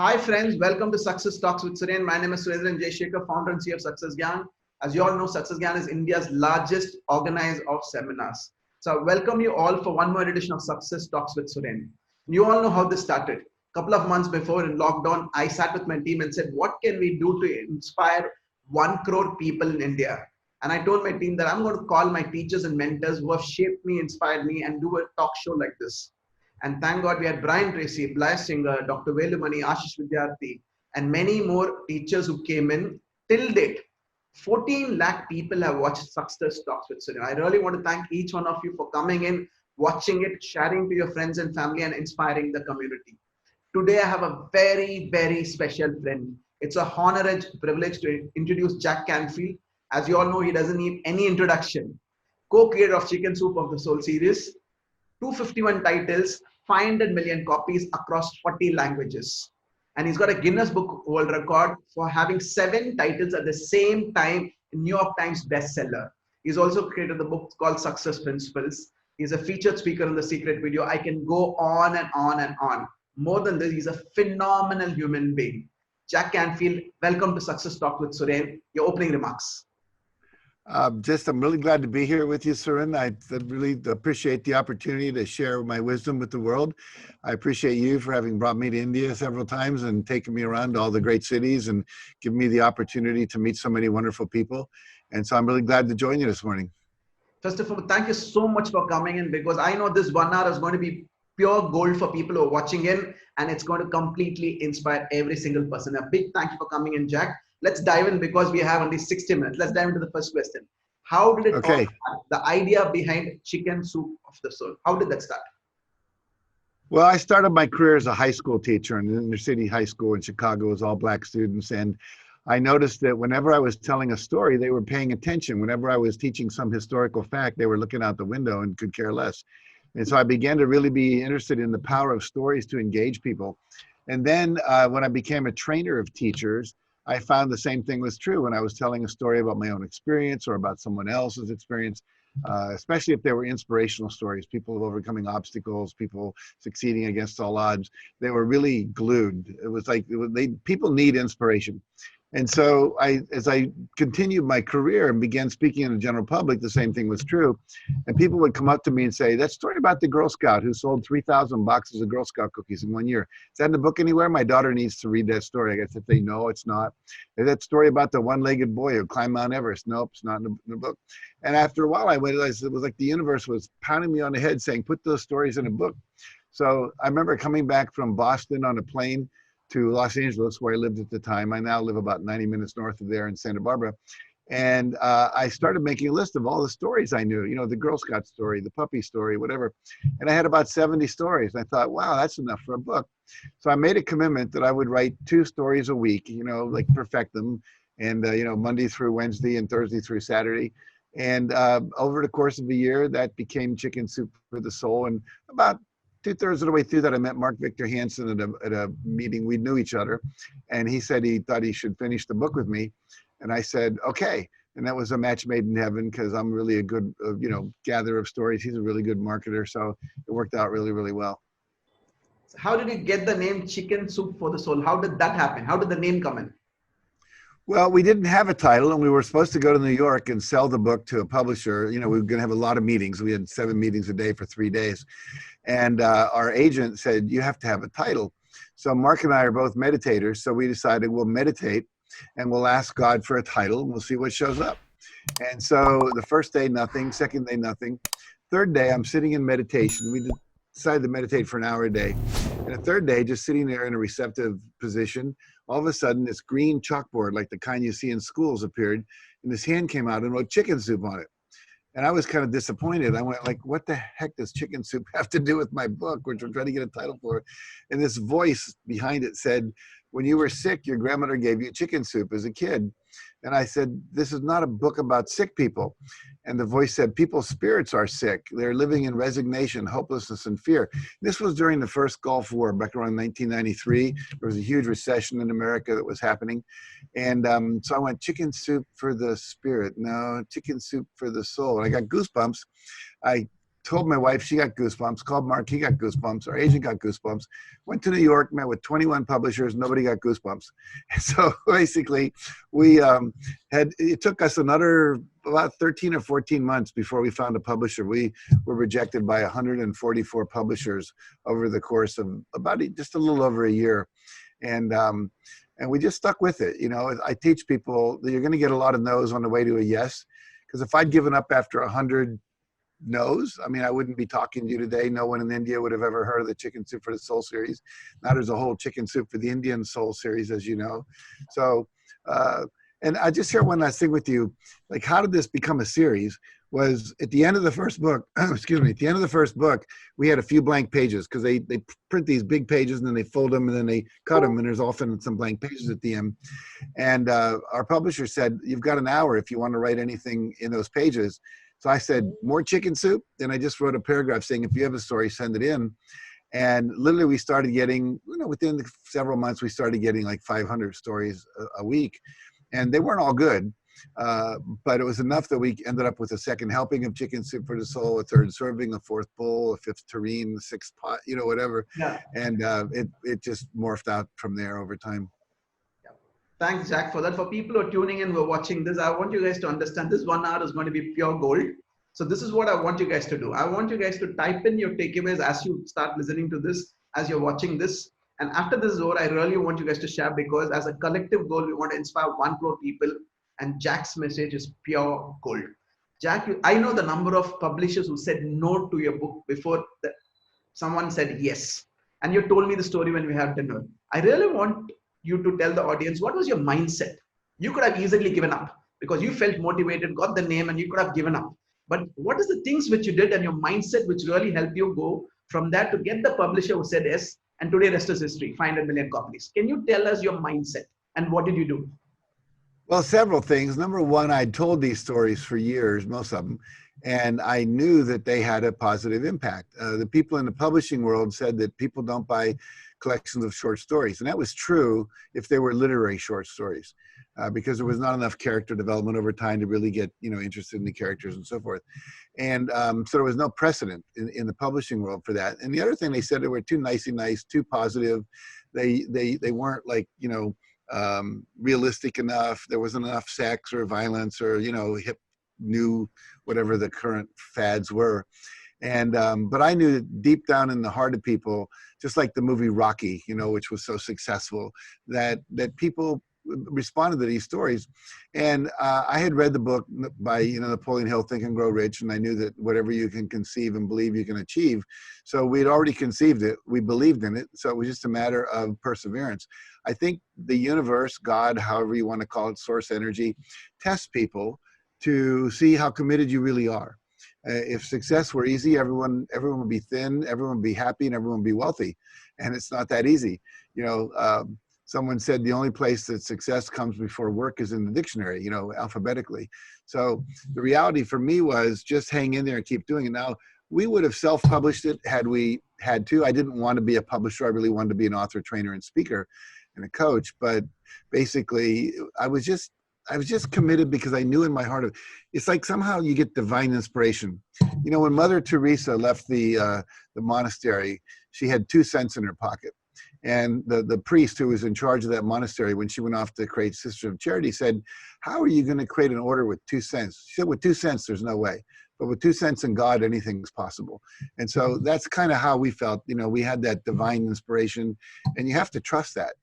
Hi friends, welcome to Success Talks with Suren. My name is Surendran Jaishekhar, founder and CEO of Success Gyan. As you all know, Success Gyan is India's largest organizer of seminars. So I welcome you all for one more edition of Success Talks with Suren. You all know how this started. A couple of months before in lockdown, I sat with my team and said, what can we do to inspire 1 crore people in India? And I told my team that I'm going to call my teachers and mentors who have shaped me, inspired me, and do a talk show like this. And thank God we had Brian Tracy, Blair Singer, Dr. Velumani, Ashish Vidyarthi, and many more teachers who came in. Till date, 14 lakh people have watched Success Talks with Suren. I really want to thank each one of you for coming in, watching it, sharing to your friends and family, and inspiring the community. Today, I have a very, very special friend. It's a honor and privilege to introduce Jack Canfield. As you all know, he doesn't need any introduction. Co-creator of Chicken Soup of the Soul series, 251 titles, 500 million copies across 40 languages. And he's got a Guinness Book World Record for having 7 titles at the same time in New York Times bestseller. He's also created the book called Success Principles. He's a featured speaker in The Secret Video. I can go on and on and on. More than this, he's a phenomenal human being. Jack Canfield, welcome to Success Talk with Suren. Your opening remarks. I'm really glad to be here with you, Suren. I really appreciate the opportunity to share my wisdom with the world. I appreciate you for having brought me to India several times and taken me around to all the great cities and given me the opportunity to meet so many wonderful people. And so I'm really glad to join you this morning. First of all, thank you so much for coming in, because I know this 1 hour is going to be pure gold for people who are watching in, and it's going to completely inspire every single person. A big thank you for coming in, Jack. Let's dive in because we have only 60 minutes. Let's dive into the first question. How did it all start? The idea behind Chicken Soup of the Soul? How did that start? Well, I started my career as a high school teacher in an inner city high school in Chicago. It was all black students. And I noticed that whenever I was telling a story, they were paying attention. Whenever I was teaching some historical fact, they were looking out the window and could care less. And so I began to really be interested in the power of stories to engage people. And then when I became a trainer of teachers, I found the same thing was true when I was telling a story about my own experience or about someone else's experience, especially if they were inspirational stories, people overcoming obstacles, people succeeding against all odds. They were really glued. It was like people need inspiration. And so as I continued my career and began speaking in the general public, the same thing was true. And people would come up to me and say, that story about the Girl Scout who sold 3,000 boxes of Girl Scout cookies in 1 year, is that in the book anywhere? My daughter needs to read that story. I said, no, it's not. And that story about the one-legged boy who climbed Mount Everest, nope, it's not in the book. And after a while, I realized it was like the universe was pounding me on the head saying, put those stories in a book. So I remember coming back from Boston on a plane to Los Angeles, where I lived at the time. I now live about 90 minutes north of there in Santa Barbara. And I started making a list of all the stories I knew, the Girl Scout story, the puppy story, whatever. And I had about 70 stories. I thought, wow, that's enough for a book. So I made a commitment that I would write 2 stories a week, like perfect them. And, Monday through Wednesday and Thursday through Saturday. And over the course of a year, that became Chicken Soup for the Soul. And about 2/3 of the way through that, I met Mark Victor Hansen at a meeting. We knew each other, and he said he thought he should finish the book with me, and I said okay. And that was a match made in heaven, because I'm really a good gatherer of stories. He's a really good marketer, so it worked out really, really well. So how did you get the name Chicken Soup for the Soul? How did that happen? How did the name come in? Well, we didn't have a title, and we were supposed to go to New York and sell the book to a publisher. We were going to have a lot of meetings. We had 7 meetings a day for 3 days. And our agent said, you have to have a title. So Mark and I are both meditators. So we decided we'll meditate and we'll ask God for a title and we'll see what shows up. And so the first day, nothing. Second day, nothing. Third day, I'm sitting in meditation. We decided to meditate for an hour a day. And the third day, just sitting there in a receptive position, all of a sudden this green chalkboard, like the kind you see in schools, appeared, and this hand came out and wrote Chicken Soup on it. And I was kind of disappointed. I went like, what the heck does Chicken Soup have to do with my book, which I'm trying to get a title for? And this voice behind it said, when you were sick, your grandmother gave you chicken soup as a kid. And I said, this is not a book about sick people. And the voice said, people's spirits are sick. They're living in resignation, hopelessness, and fear. This was during the first Gulf War, back around 1993. There was a huge recession in America that was happening. And so I went, chicken soup for the spirit. No, chicken soup for the soul. And I got goosebumps. I told my wife, she got goosebumps, called Mark, he got goosebumps, our agent got goosebumps, went to New York, met with 21 publishers, nobody got goosebumps. So basically it took us another about 13 or 14 months before we found a publisher. We were rejected by 144 publishers over the course of about just a little over a year. And we just stuck with it. You know, I teach people that you're going to get a lot of no's on the way to a yes. Because if I'd given up after 100 no's, I mean, I wouldn't be talking to you today. No one in India would have ever heard of the Chicken Soup for the Soul series. Now there's a whole Chicken Soup for the Indian Soul series, as you know. So, and I just share one last thing with you. Like, how did this become a series? Was at the end of the first book, excuse me, at the end of the first book, we had a few blank pages because they print these big pages and then they fold them and then they cut them, and there's often some blank pages at the end. And our publisher said, you've got an hour if you want to write anything in those pages. So I said, more chicken soup? Then I just wrote a paragraph saying, if you have a story, send it in. And literally we started getting, you know, within several months, we started getting like 500 stories a week. And they weren't all good. But it was enough that we ended up with a second helping of Chicken Soup for the Soul, a third serving, a fourth bowl, a fifth tureen, a sixth pot, you know, whatever. Yeah. And it just morphed out from there over time. Yeah. Thanks, Jack, for that. For people who are tuning in, who are watching this, I want you guys to understand this 1 hour is going to be pure gold. So this is what I want you guys to do. I want you guys to type in your takeaways as you start listening to this, as you're watching this. And after this is over, I really want you guys to share, because as a collective goal, we want to inspire 1 crore people. And Jack's message is pure gold. Jack, I know the number of publishers who said no to your book before someone said yes. And you told me the story when we had dinner. I really want you to tell the audience, what was your mindset? You could have easily given up because you felt motivated, got the name, and you could have given up. But what is the things which you did and your mindset which really helped you go from that to get the publisher who said yes, and today rest is history, 500 million copies. Can you tell us your mindset and what did you do? Well, several things. Number one, I'd told these stories for years, most of them, and I knew that they had a positive impact. The people in the publishing world said that people don't buy collections of short stories, and that was true if they were literary short stories, because there was not enough character development over time to really get, you know, interested in the characters and so forth. And so there was no precedent in the publishing world for that. And the other thing they said, they were too nicey nice, too positive. They weren't like, you know, realistic enough. There wasn't enough sex or violence or, you know, hip, new, whatever the current fads were. And but I knew that deep down in the heart of people, just like the movie Rocky, you know, which was so successful, that people responded to these stories. And I had read the book by, you know, Napoleon Hill, Think and Grow Rich, and I knew that whatever you can conceive and believe you can achieve. So we'd already conceived it, we believed in it, so it was just a matter of perseverance. I think the universe, God, however you want to call it, source energy, tests people to see how committed you really are. If success were easy, everyone would be thin, everyone would be happy, and everyone would be wealthy. And it's not that easy. You know, someone said the only place that success comes before work is in the dictionary, you know, alphabetically. So the reality for me was just hang in there and keep doing it. Now, we would have self-published it had we had to. I didn't want to be a publisher. I really wanted to be an author, trainer, and speaker and a coach. But basically, I was just committed because I knew in my heart, it's like somehow you get divine inspiration. You know, when Mother Teresa left the monastery, she had 2 cents in her pocket. And the priest who was in charge of that monastery, when she went off to create Sisters of Charity, said, how are you going to create an order with 2 cents? She said, with 2 cents, there's no way. But with 2 cents in God, anything's possible. And so that's kind of how we felt. You know, we had that divine inspiration, and you have to trust that.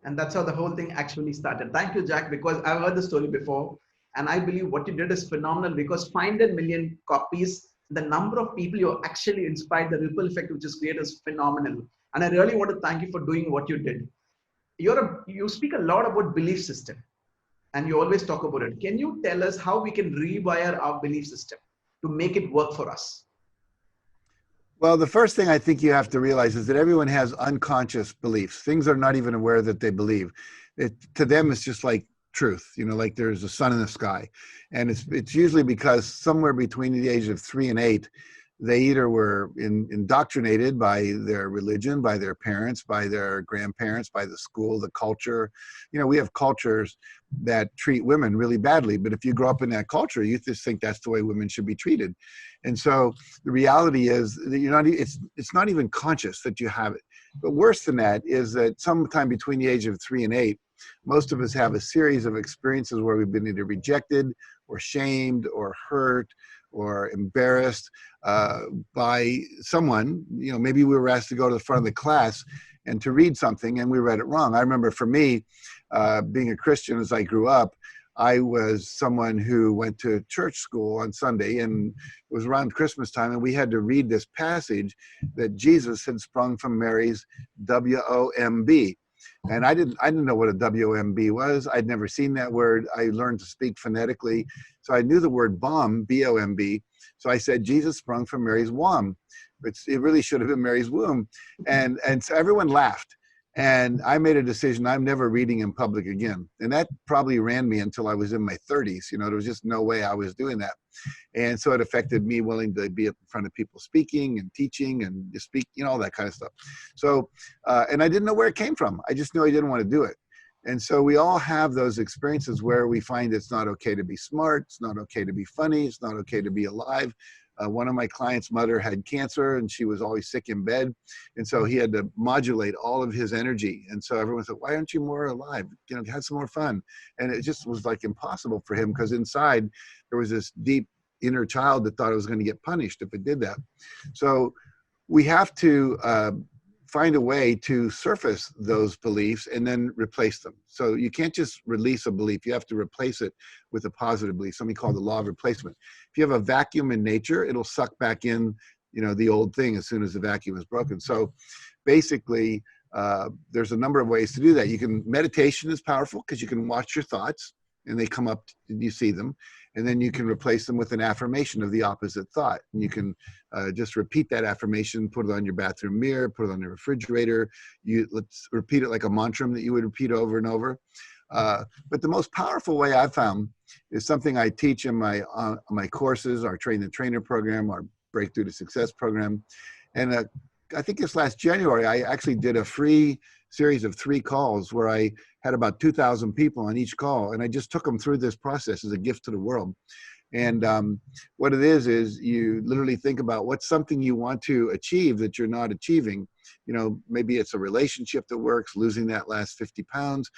And that's how the whole thing actually started. Thank you, Jack, because I've heard the story before. And I believe what you did is phenomenal, because 500 million copies, the number of people you actually inspired, the ripple effect which is created is phenomenal. And I really want to thank you for doing what you did. You speak a lot about belief system, and you always talk about it. Can you tell us how we can rewire our belief system to make it work for us? Well, the first thing I think you have to realize is that everyone has unconscious beliefs. Things they're not even aware that they believe. To them, it's just like truth, you know, like there's a sun in the sky. And it's usually because somewhere between the age of 3 and 8, they either were indoctrinated by their religion, by their parents, by their grandparents, by the school, the culture. You know, we have cultures that treat women really badly, but if you grow up in that culture, you just think that's the way women should be treated. And so the reality is that it's not even conscious that you have it. But worse than that is that sometime between the age of 3 and 8, most of us have a series of experiences where we've been either rejected or shamed or hurt or embarrassed by someone. You know, maybe we were asked to go to the front of the class and to read something and we read it wrong. I remember for me, being a Christian as I grew up, I was someone who went to church school on Sunday, and it was around Christmas time, and we had to read this passage that Jesus had sprung from Mary's W-O-M-B. And I didn't know what a W-O-M-B was. I'd never seen that word. I learned to speak phonetically. So I knew the word bomb, B-O-M-B. So I said, Jesus sprung from Mary's womb. But it really should have been Mary's womb. And so everyone laughed. And I made a decision, I'm never reading in public again. And that probably ran me until I was in my 30s. You know, there was just no way I was doing that. And so it affected me willing to be up in front of people speaking and teaching and just speak, you know, all that kind of stuff. So, and I didn't know where it came from. I just knew I didn't want to do it. And so we all have those experiences where we find it's not okay to be smart. It's not okay to be funny. It's not okay to be alive. One of my clients' mother had cancer and she was always sick in bed. And so he had to modulate all of his energy. And so everyone said, why aren't you more alive? You know, have some more fun. And it just was like impossible for him because inside there was this deep inner child that thought it was going to get punished if it did that. So we have to find a way to surface those beliefs and then replace them. So you can't just release a belief. You have to replace it with a positive belief, something called the law of replacement. If you have a vacuum in nature, it'll suck back in, you know, the old thing as soon as the vacuum is broken. So basically, there's a number of ways to do that. Meditation is powerful because you can watch your thoughts and they come up and you see them. And then you can replace them with an affirmation of the opposite thought. And you can just repeat that affirmation, put it on your bathroom mirror, put it on your refrigerator. Let's repeat it like a mantra that you would repeat over and over. But the most powerful way I've found is something I teach in my courses, our Train the Trainer program, our Breakthrough to Success program. And I think this last January, I actually did a free series of 3 calls where I had about 2,000 people on each call. And I just took them through this process as a gift to the world. And what it is you literally think about what's something you want to achieve that you're not achieving. You know, maybe it's a relationship that works, losing that last 50 pounds,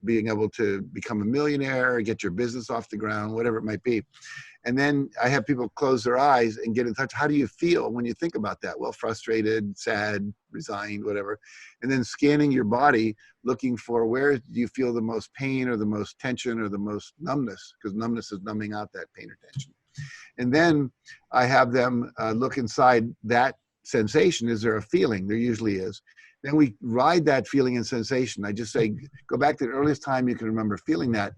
being able to become a millionaire, get your business off the ground, whatever it might be. And then I have people close their eyes and get in touch. How do you feel when you think about that? Well, frustrated, sad, resigned, whatever. And then scanning your body, looking for where do you feel the most pain or the most tension or the most numbness, because numbness is numbing out that pain or tension. And then I have them look inside that sensation. Is there a feeling? There usually is. Then we ride that feeling and sensation. I just say, go back to the earliest time you can remember feeling that.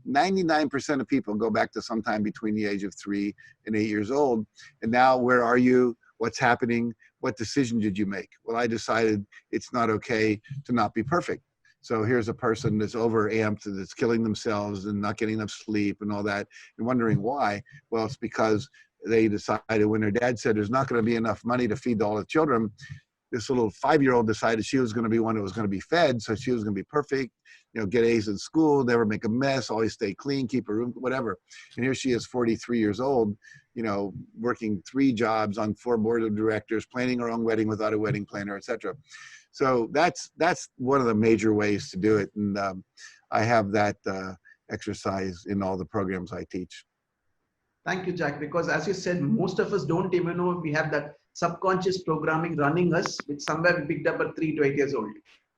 99% of people go back to sometime between the age of 3 and 8 years old. And now where are you? What's happening? What decision did you make? Well, I decided it's not okay to not be perfect. So here's a person that's overamped, that's killing themselves and not getting enough sleep and all that, and wondering why. Well, it's because they decided when their dad said there's not going to be enough money to feed all the children, this little 5-year-old decided she was going to be one that was going to be fed, so she was going to be perfect, you know, get A's in school, never make a mess, always stay clean, keep her room, whatever. And here she is, 43 years old, you know, working 3 jobs on 4 board of directors, planning her own wedding without a wedding planner, etc. So that's one of the major ways to do it. And I have that exercise in all the programs I teach. Thank you, Jack, because as you said, most of us don't even know if we have that subconscious programming running us, which somewhere we picked up at 3 to 8 years old.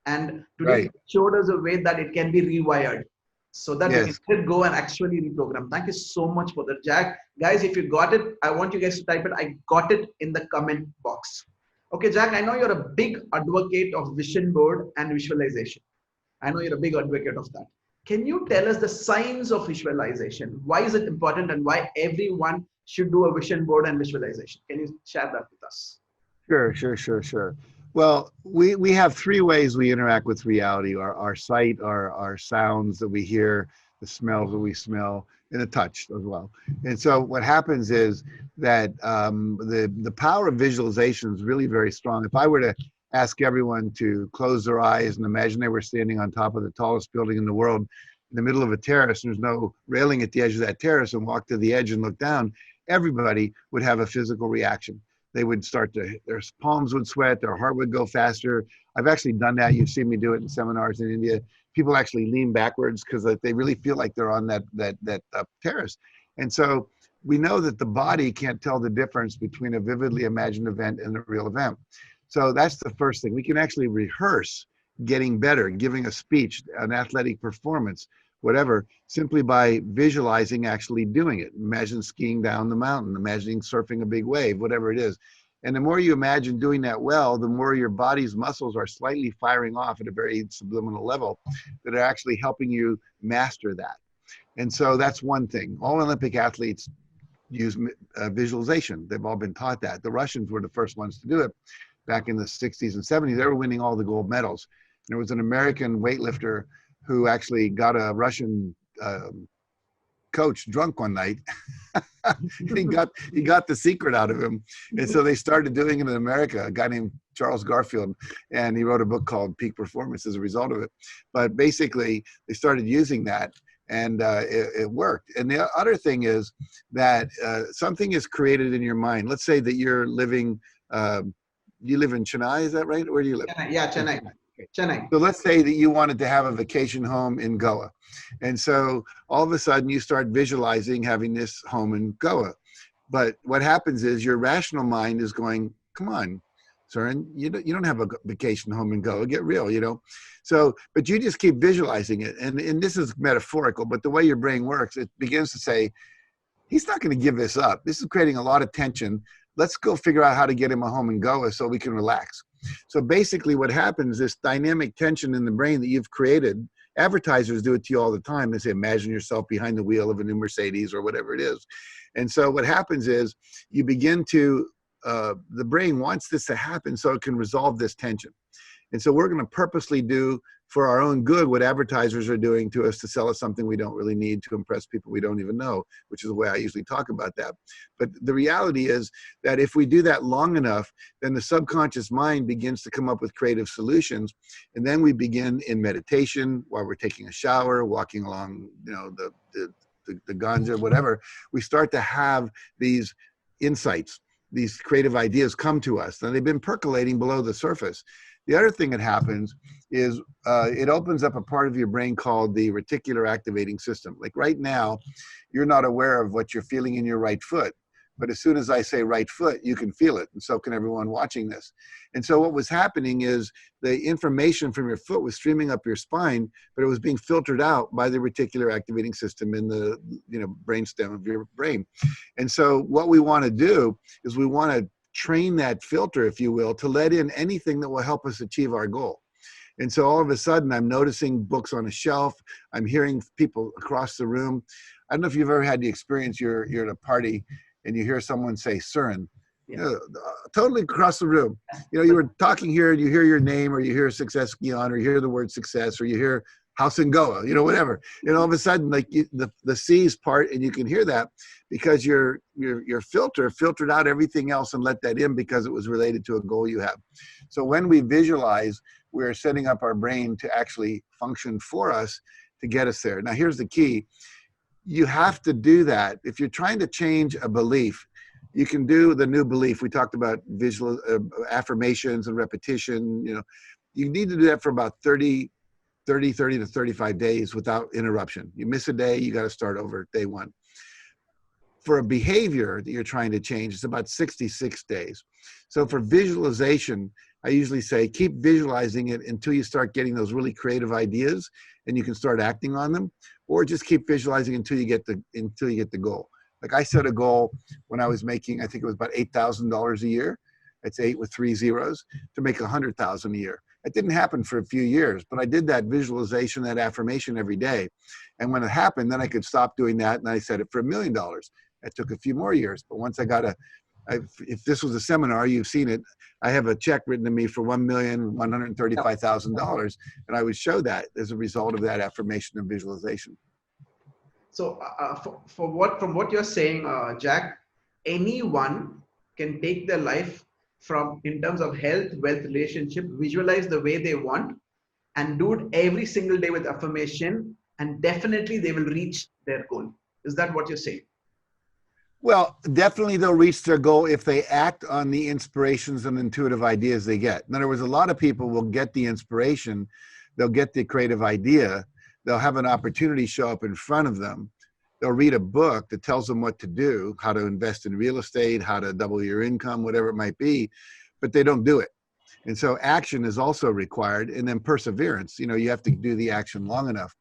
And today Right. you showed us a way that it can be rewired so that we can go and actually reprogram. Thank you so much for that, Jack. Guys, if you got it, I want you guys to type it. I got it in the comment box. Okay, Jack, I know you're a big advocate of vision board and visualization. I know you're a big advocate of that. Can you tell us the science of visualization? Why is it important and why everyone should do a vision board and visualization? Can you share that with us? Sure. Well, we have 3 ways we interact with reality: our sight, our sounds that we hear, the smells that we smell, and a touch as well. And so what happens is that the power of visualization is really very strong. If I were to ask everyone to close their eyes and imagine they were standing on top of the tallest building in the world in the middle of a terrace, and there's no railing at the edge of that terrace, and walk to the edge and look down, everybody would have a physical reaction. They would start to, their palms would sweat, their heart would go faster. I've actually done that. You've seen me do it in seminars in India. People actually lean backwards because they really feel like they're on that terrace. And so we know that the body can't tell the difference between a vividly imagined event and a real event. So that's the first thing. We can actually rehearse getting better, giving a speech, an athletic performance, whatever, simply by visualizing actually doing it. Imagine skiing down the mountain, imagining surfing a big wave, whatever it is. And the more you imagine doing that well, the more your body's muscles are slightly firing off at a very subliminal level that are actually helping you master that. And so that's one thing. All Olympic athletes use visualization. They've all been taught that. The Russians were the first ones to do it back in the 60s and 70s. They were winning all the gold medals. There was an American weightlifter who actually got a Russian coach drunk one night. he got the secret out of him. And so they started doing it in America, a guy named Charles Garfield, and he wrote a book called Peak Performance as a result of it. But basically they started using that, and it worked. And the other thing is that something is created in your mind. Let's say that you're living, you live in Chennai, is that right? Where do you live? Chennai, yeah, Chennai. Chennai. So let's say that you wanted to have a vacation home in Goa. And so all of a sudden you start visualizing having this home in Goa. But what happens is your rational mind is going, come on, Søren, you don't have a vacation home in Goa, get real, you know? So, but you just keep visualizing it. And this is metaphorical, but the way your brain works, it begins to say, he's not going to give this up. This is creating a lot of tension. Let's go figure out how to get him a home in Goa so we can relax. So basically what happens, this dynamic tension in the brain that you've created, advertisers do it to you all the time. They say, imagine yourself behind the wheel of a new Mercedes or whatever it is. And so what happens is you begin to, the brain wants this to happen so it can resolve this tension. And so we're going to purposely do for our own good what advertisers are doing to us to sell us something we don't really need to impress people we don't even know, which is the way I usually talk about that. But the reality is that if we do that long enough, then the subconscious mind begins to come up with creative solutions. And then we begin in meditation while we're taking a shower, walking along, you know, the ganja, whatever. We start to have these insights, these creative ideas come to us. And they've been percolating below the surface. The other thing that happens is it opens up a part of your brain called the reticular activating system. Like right now, you're not aware of what you're feeling in your right foot. But as soon as I say right foot, you can feel it. And so can everyone watching this. And so what was happening is the information from your foot was streaming up your spine, but it was being filtered out by the reticular activating system in the brainstem of your brain. And so what we want to do is we want to train that filter, if you will, to let in anything that will help us achieve our goal. And so all of a sudden, I'm noticing books on a shelf. I'm hearing people across the room. I don't know if you've ever had the experience, you're at a party and you hear someone say, Søren, totally across the room. You know, you were talking here and you hear your name, or you hear success Gyan, or you hear the word success, or you hear house in Goa, you know, whatever. And all of a sudden, like the C's part, and you can hear that because your filter filtered out everything else and let that in because it was related to a goal you have. So when we visualize, we're setting up our brain to actually function for us to get us there. Now, here's the key. You have to do that. If you're trying to change a belief, you can do the new belief. We talked about visual affirmations and repetition. You know, you need to do that for about 30 to 35 days without interruption. You miss a day, you got to start over day one. For a behavior that you're trying to change, it's about 66 days. So for visualization, I usually say keep visualizing it until you start getting those really creative ideas and you can start acting on them, or just keep visualizing until you get the goal. Like I set a goal when I was making, I think it was about $8,000 a year. It's 8 with 3 zeros, to make 100,000 a year. It didn't happen for a few years, but I did that visualization, that affirmation every day. And when it happened, then I could stop doing that. And I set it for $1 million. It took a few more years. But once I got if this was a seminar, you've seen it, I have a check written to me for $1,135,000. And I would show that as a result of that affirmation and visualization. So from what you're saying, Jack, anyone can take their life from in terms of health, wealth, relationship, visualize the way they want, and do it every single day with affirmation, and definitely they will reach their goal. Is that what you're saying? Well, definitely they'll reach their goal if they act on the inspirations and intuitive ideas they get. In other words, a lot of people will get the inspiration, they'll get the creative idea, they'll have an opportunity show up in front of them. They'll read a book that tells them what to do, how to invest in real estate, how to double your income, whatever it might be, but they don't do it. And so action is also required, and then perseverance. You know, you have to do the action long enough.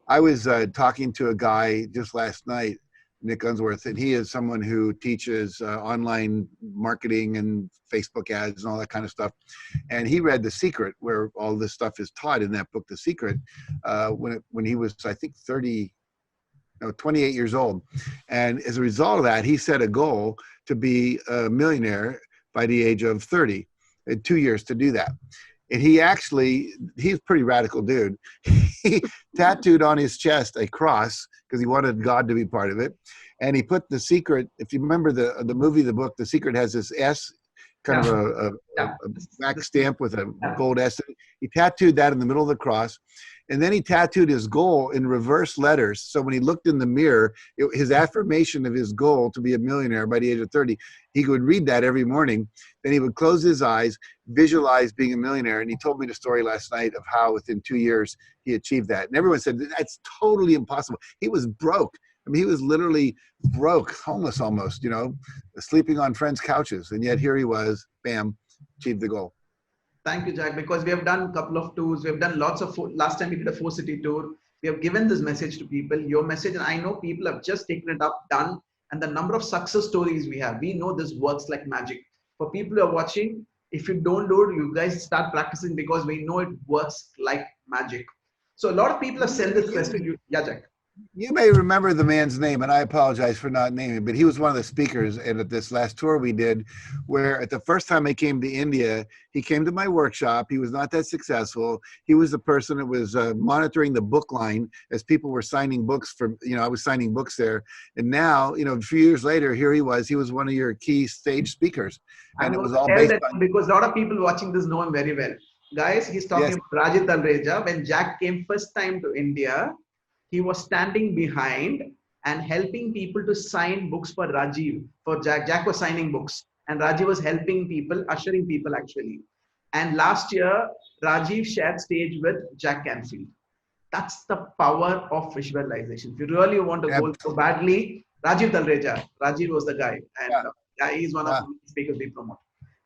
I was talking to a guy just last night, Nick Unsworth, and he is someone who teaches online marketing and Facebook ads and all that kind of stuff. And he read The Secret, where all this stuff is taught in that book, The Secret, when he was, I think, 28 years old. And as a result of that, he set a goal to be a millionaire by the age of 30, in 2 years to do that. And he's a pretty radical dude. He tattooed on his chest a cross because he wanted God to be part of it. And he put The Secret, if you remember the movie, the book, The Secret has this S, kind of a wax stamp with a gold S. He tattooed that in the middle of the cross. And then he tattooed his goal in reverse letters. So when he looked in the mirror, his affirmation of his goal to be a millionaire by the age of 30, he would read that every morning. Then he would close his eyes, visualize being a millionaire. And he told me the story last night of how within 2 years he achieved that. And everyone said, that's totally impossible. He was broke. I mean, he was literally broke, homeless almost, sleeping on friends' couches. And yet here he was, bam, achieved the goal. Thank you, Jack, because we have done a couple of tours. We have done lots of, last time we did a 4-city tour. We have given this message to people, your message, and I know people have just taken it up, done, and the number of success stories we have, we know this works like magic. For people who are watching, if you don't do it, you guys start practicing because we know it works like magic. So a lot of people have sent this question. Yeah, Jack. You may remember the man's name, and I apologize for not naming, but he was one of the speakers at this last tour we did, where at the first time I came to India, he came to my workshop. He was not that successful. He was the person that was monitoring the book line as people were signing books for, I was signing books there. And now, a few years later, here he was one of your key stage speakers. And it was all based on... Because a lot of people watching this know him very well. Guys, he's talking about Rajit Talreja. When Jack came first time to India, he was standing behind and helping people to sign books for Rajiv. For Jack, Jack was signing books and Rajiv was helping people, ushering people actually. And last year, Rajiv shared stage with Jack Canfield. That's the power of visualization. If you really want to go so badly, Rajiv Talreja, Rajiv was the guy. And he's one of the speakers we promote.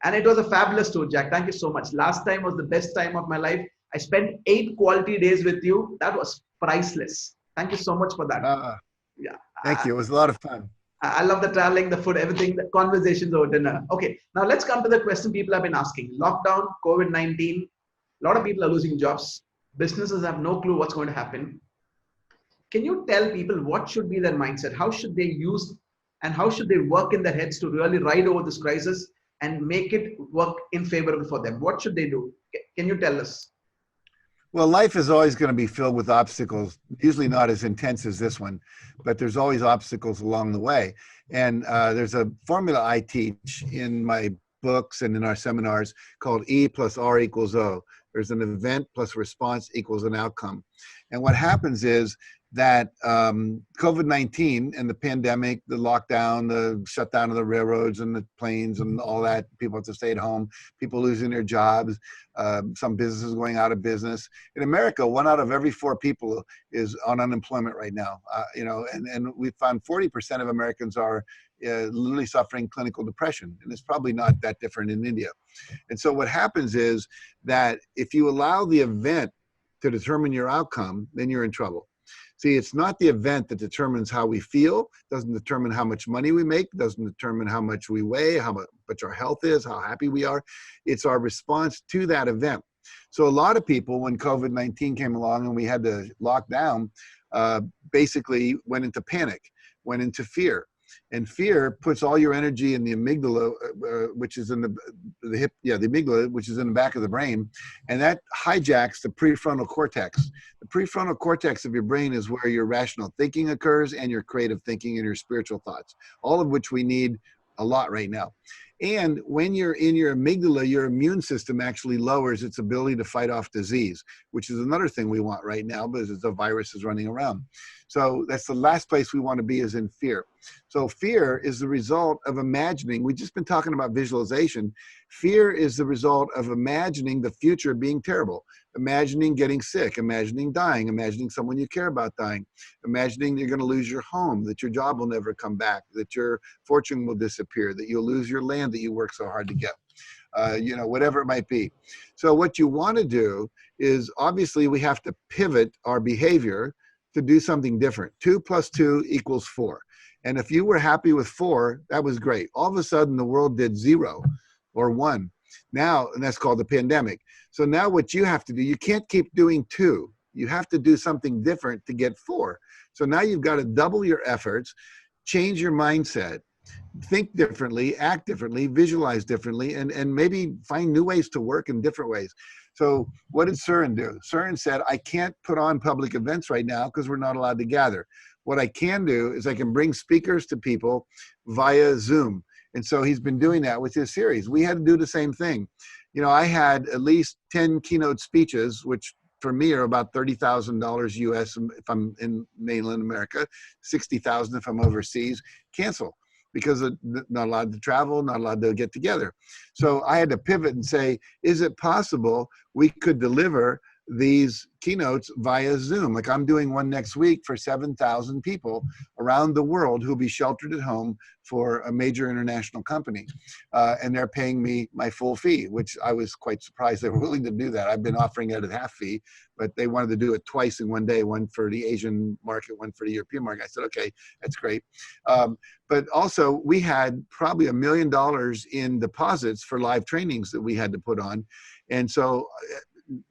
And it was a fabulous tour, Jack. Thank you so much. Last time was the best time of my life. I spent 8 quality days with you. That was priceless. Thank you so much for that. Thank you. It was a lot of fun. I love the traveling, the food, everything, the conversations over dinner. Okay, now let's come to the question people have been asking. Lockdown, COVID-19, a lot of people are losing jobs. Businesses have no clue what's going to happen. Can you tell people what should be their mindset? How should they use and how should they work in their heads to really ride over this crisis and make it work in favorable for them? What should they do? Can you tell us? Well, life is always going to be filled with obstacles, usually not as intense as this one, but there's always obstacles along the way. And there's a formula I teach in my books and in our seminars called E plus R equals O. There's an event plus response equals an outcome. And what happens is that COVID-19 and the pandemic, the lockdown, the shutdown of the railroads and the planes and all that, people have to stay at home, people losing their jobs, some businesses going out of business. In America, 1 out of every 4 people is on unemployment right now. And we found 40% of Americans are literally suffering clinical depression. And it's probably not that different in India. And so what happens is that if you allow the event to determine your outcome, then you're in trouble. See, it's not the event that determines how we feel, doesn't determine how much money we make, doesn't determine how much we weigh, how much our health is, how happy we are. It's our response to that event. So a lot of people, when COVID-19 came along and we had to lock down, basically went into panic, went into fear. And fear puts all your energy in the amygdala, which is in the hip, the amygdala, which is in the back of the brain, and that hijacks the prefrontal cortex. The prefrontal cortex of your brain is where your rational thinking occurs and your creative thinking and your spiritual thoughts, all of which we need a lot right now. And when you're in your amygdala, your immune system actually lowers its ability to fight off disease, which is another thing we want right now because the virus is running around. So that's the last place we want to be, is in fear. So fear is the result of imagining. We've just been talking about visualization. Fear is the result of imagining the future being terrible, imagining getting sick, imagining dying, imagining someone you care about dying, imagining you're going to lose your home, that your job will never come back, that your fortune will disappear, that you'll lose your land that you work so hard to get. Whatever it might be. So what you want to do is, obviously we have to pivot our behavior to do something different. 2 + 2 = 4. And if you were happy with 4, that was great. All of a sudden the world did 0 or 1. Now, and that's called the pandemic. So now what you have to do, you can't keep doing 2. You have to do something different to get 4. So now you've got to double your efforts, change your mindset, think differently, act differently, visualize differently, and maybe find new ways to work in different ways. So what did Søren do? Søren said, I can't put on public events right now because we're not allowed to gather. What I can do is I can bring speakers to people via Zoom. And so he's been doing that with his series. We had to do the same thing. I had at least 10 keynote speeches, which for me are about $30,000 US if I'm in mainland America, 60,000 if I'm overseas, cancel, because not allowed to travel, not allowed to get together. So I had to pivot and say, is it possible we could deliver these keynotes via Zoom? Like I'm doing one next week for 7,000 people around the world who'll be sheltered at home for a major international company. And they're paying me my full fee, which I was quite surprised they were willing to do that. I've been offering it at half fee, but they wanted to do it twice in one day, one for the Asian market, one for the European market. I said, okay, that's great. But also we had probably $1 million in deposits for live trainings that we had to put on. And so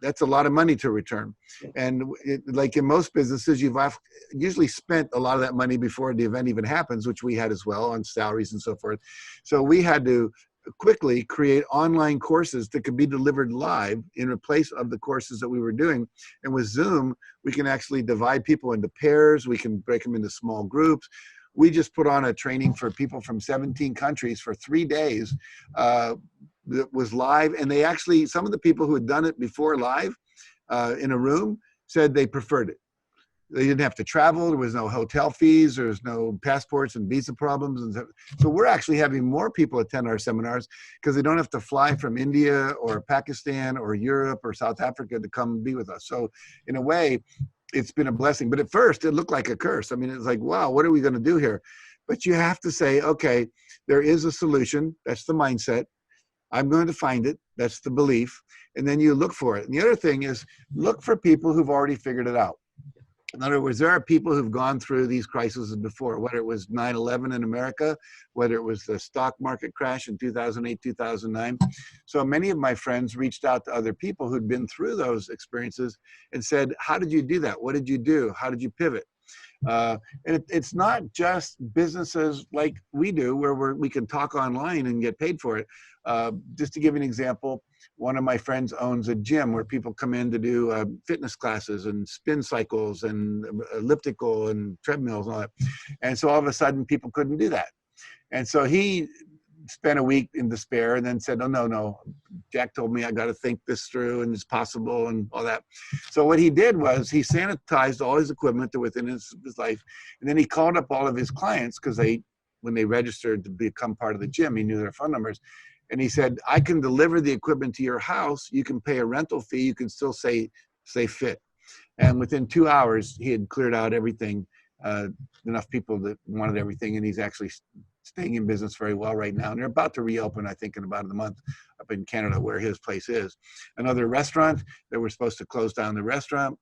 that's a lot of money to return. And like in most businesses, you've usually spent a lot of that money before the event even happens, which we had as well, on salaries and so forth. So we had to quickly create online courses that could be delivered live in place of the courses that we were doing. And with Zoom, we can actually divide people into pairs. We can break them into small groups. We just put on a training for people from 17 countries for 3 days. That was live, and they actually, some of the people who had done it before live in a room said they preferred it. They didn't have to travel. There was no hotel fees. There was no passports and visa problems. And so we're actually having more people attend our seminars because they don't have to fly from India or Pakistan or Europe or South Africa to come be with us. So in a way, it's been a blessing. But at first, it looked like a curse. I mean, it's like, wow, what are we going to do here? But you have to say, okay, there is a solution. That's the mindset. I'm going to find it. That's the belief. And then you look for it. And the other thing is, look for people who've already figured it out. In other words, there are people who've gone through these crises before, whether it was 9/11 in America, whether it was the stock market crash in 2008, 2009. So many of my friends reached out to other people who'd been through those experiences and said, how did you do that? What did you do? How did you pivot? And it's not just businesses like we do where we can talk online and get paid for it. Just to give you an example, one of my friends owns a gym where people come in to do fitness classes and spin cycles and elliptical and treadmills and all that. And so all of a sudden people couldn't do that. And so he spent a week in despair and then said, oh, no, Jack told me I got to think this through and it's possible and all that. So what he did was he sanitized all his equipment to within his life. And then he called up all of his clients because when they registered to become part of the gym, he knew their phone numbers. And he said, I can deliver the equipment to your house. You can pay a rental fee. You can still stay fit. And within 2 hours, he had cleared out everything, enough people that wanted everything. And he's actually staying in business very well right now. And they're about to reopen, I think, in about a month up in Canada where his place is. Another restaurant, they were supposed to close down the restaurant.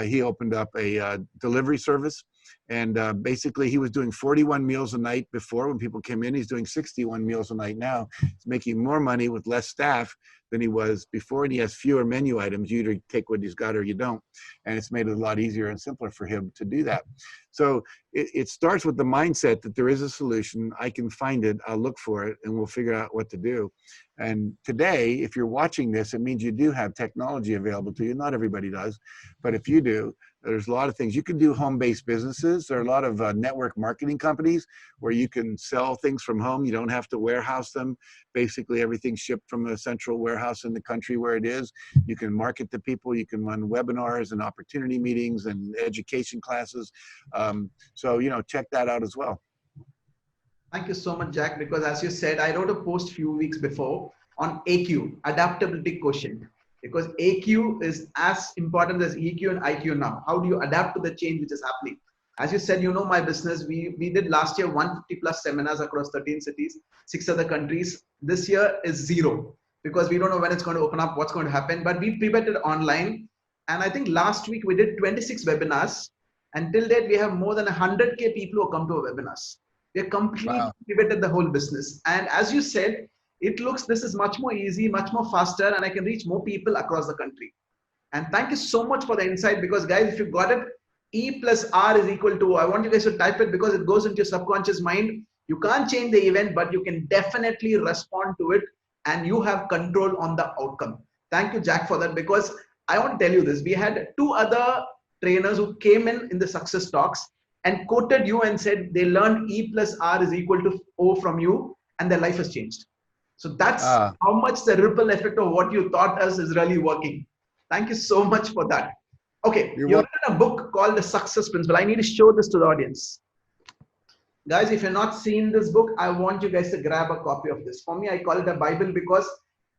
He opened up a delivery service. And basically he was doing 41 meals a night before when people came in. He's doing 61 meals a night now. He's making more money with less staff than he was before, and he has fewer menu items. You either take what he's got or you don't. And it's made it a lot easier and simpler for him to do that. So it starts with the mindset that there is a solution. I can find it, I'll look for it, and we'll figure out what to do. And today, if you're watching this, it means you do have technology available to you. Not everybody does, but if you do, there's a lot of things. You can do home-based businesses. There are a lot of network marketing companies where you can sell things from home. You don't have to warehouse them. Basically, everything's shipped from a central warehouse in the country where it is. You can market to people. You can run webinars and opportunity meetings and education classes. So, check that out as well. Thank you so much, Jack, because as you said, I wrote a post few weeks before on AQ, adaptability quotient, because AQ is as important as EQ and IQ now. How do you adapt to the change which is happening? As you said, my business, we did last year 150 plus seminars across 13 cities, 6 other countries. This year is 0 because we don't know when it's going to open up, what's going to happen, but we pivoted online. And I think last week we did 26 webinars. Until date, we have more than 100K people who come to our webinars. We have completely pivoted the whole business. And as you said, this is much more easy, much more faster, and I can reach more people across the country. And thank you so much for the insight, because guys, if you got it, E plus R is equal to, I want you guys to type it because it goes into your subconscious mind. You can't change the event, but you can definitely respond to it and you have control on the outcome. Thank you, Jack, for that, because I want to tell you this. We had 2 other trainers who came in the success talks and quoted you and said they learned E plus R is equal to O from you and their life has changed. So that's how much the ripple effect of what you taught us is really working. Thank you so much for that. Okay, you've written a book called The Success Principle. I need to show this to the audience. Guys, if you're not seen this book, I want you guys to grab a copy of this. For me, I call it a Bible, because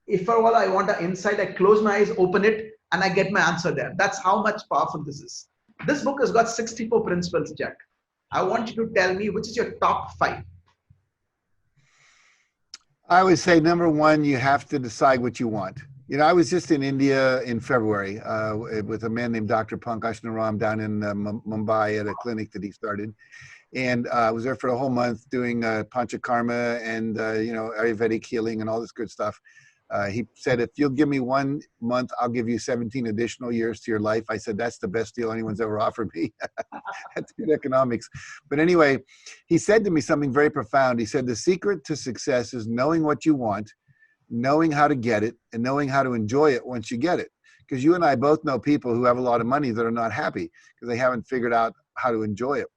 if for all I want an insight, I close my eyes, open it, and I get my answer there. That's how much powerful this is. This book has got 64 principles, Jack. I want you to tell me which is your top 5. I would say number 1, you have to decide what you want. I was just in India in February with a man named Dr. Pankaj Naram down in Mumbai at a clinic that he started. And I was there for a whole month doing Panchakarma and, Ayurvedic healing and all this good stuff. He said, if you'll give me 1 month, I'll give you 17 additional years to your life. I said, that's the best deal anyone's ever offered me. That's good economics. But anyway, he said to me something very profound. He said, the secret to success is knowing what you want, knowing how to get it, and knowing how to enjoy it once you get it. Because you and I both know people who have a lot of money that are not happy because they haven't figured out how to enjoy it.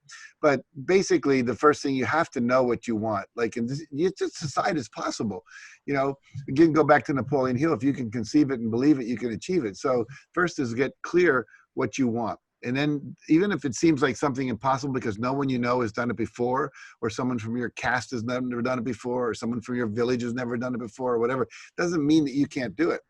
But basically, the first thing, you have to know what you want. Like, you just decide it's possible. Again, go back to Napoleon Hill. If you can conceive it and believe it, you can achieve it. So first is get clear what you want. And then even if it seems like something impossible because no one has done it before, or someone from your caste has never done it before, or someone from your village has never done it before, or whatever, doesn't mean that you can't do it.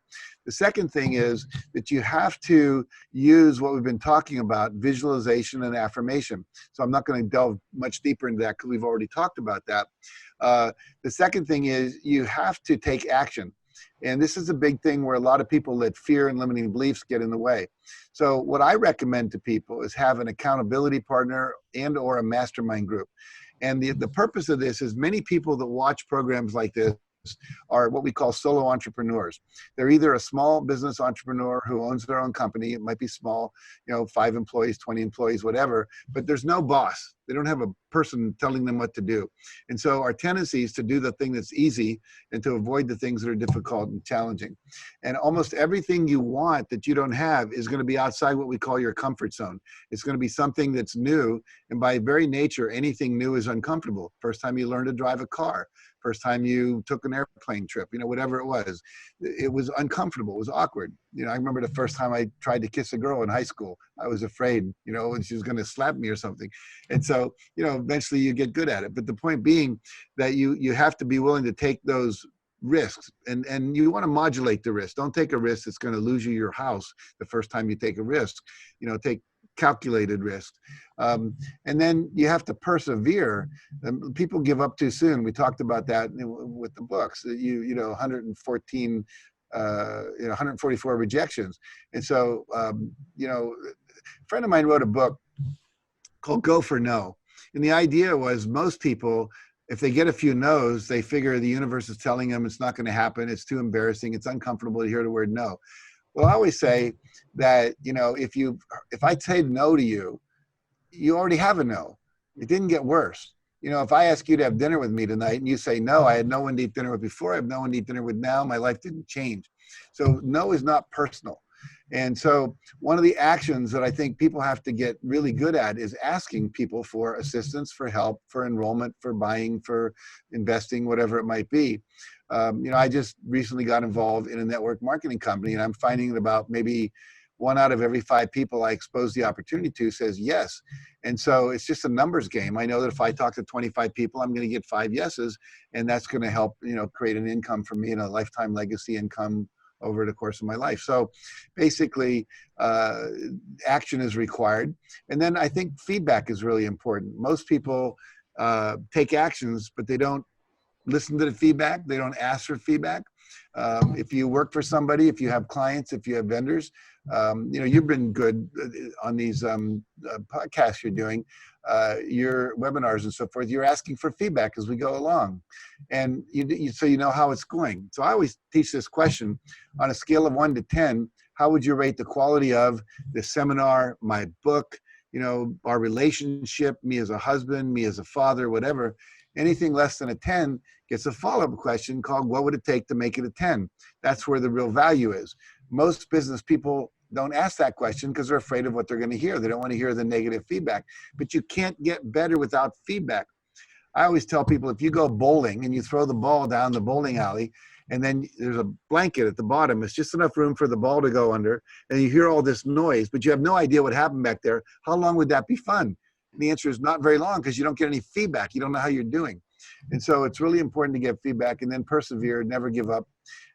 The second thing is that you have to use what we've been talking about, visualization and affirmation. So I'm not going to delve much deeper into that because we've already talked about that. The second thing is you have to take action. And this is a big thing where a lot of people let fear and limiting beliefs get in the way. So what I recommend to people is have an accountability partner and or a mastermind group. And the purpose of this is many people that watch programs like this are what we call solo entrepreneurs. They're either a small business entrepreneur who owns their own company. It might be small, 5 employees, 20 employees, whatever, but there's no boss. They don't have a person telling them what to do. And so our tendency is to do the thing that's easy and to avoid the things that are difficult and challenging. And almost everything you want that you don't have is going to be outside what we call your comfort zone. It's going to be something that's new. And by very nature, anything new is uncomfortable. First time you learn to drive a car, first time you took an airplane trip, whatever it was uncomfortable. It was awkward. I remember the first time I tried to kiss a girl in high school. I was afraid, and she was going to slap me or something. And so, eventually you get good at it. But the point being that you have to be willing to take those risks, and you want to modulate the risk. Don't take a risk that's going to lose you your house the first time you take a risk. Take calculated risk. And then you have to persevere. People give up too soon. We talked about that with the books. 144 rejections. And so, a friend of mine wrote a book called Go for No. And the idea was most people, if they get a few no's, they figure the universe is telling them it's not going to happen. It's too embarrassing. It's uncomfortable to hear the word no. Well, I always say that, if I say no to you, you already have a no. It didn't get worse. If I ask you to have dinner with me tonight and you say no, I had no one to eat dinner with before, I have no one to eat dinner with now, my life didn't change. So no is not personal. And so one of the actions that I think people have to get really good at is asking people for assistance, for help, for enrollment, for buying, for investing, whatever it might be. I just recently got involved in a network marketing company, and I'm finding that about maybe 1 out of every 5 people I expose the opportunity to says yes. And so it's just a numbers game. I know that if I talk to 25 people, I'm going to get 5 yeses, and that's going to help, create an income for me and a lifetime legacy income over the course of my life. So basically, action is required. And then I think feedback is really important. Most people take actions, but they don't listen to the feedback. They don't ask for feedback. If you work for somebody, if you have clients, if you have vendors, you've been good on these podcasts you're doing, your webinars and so forth. You're asking for feedback as we go along, and so you know how it's going. So I always teach this question: on a scale of 1 to 10, how would you rate the quality of the seminar, my book, our relationship, me as a husband, me as a father, whatever? Anything less than a 10 gets a follow-up question called, what would it take to make it a 10? That's where the real value is. Most business people don't ask that question because they're afraid of what they're going to hear. They don't want to hear the negative feedback. But you can't get better without feedback. I always tell people, if you go bowling and you throw the ball down the bowling alley, and then there's a blanket at the bottom, it's just enough room for the ball to go under, and you hear all this noise, but you have no idea what happened back there, how long would that be fun? And the answer is not very long, because you don't get any feedback. You don't know how you're doing. And so it's really important to get feedback, and then persevere, never give up.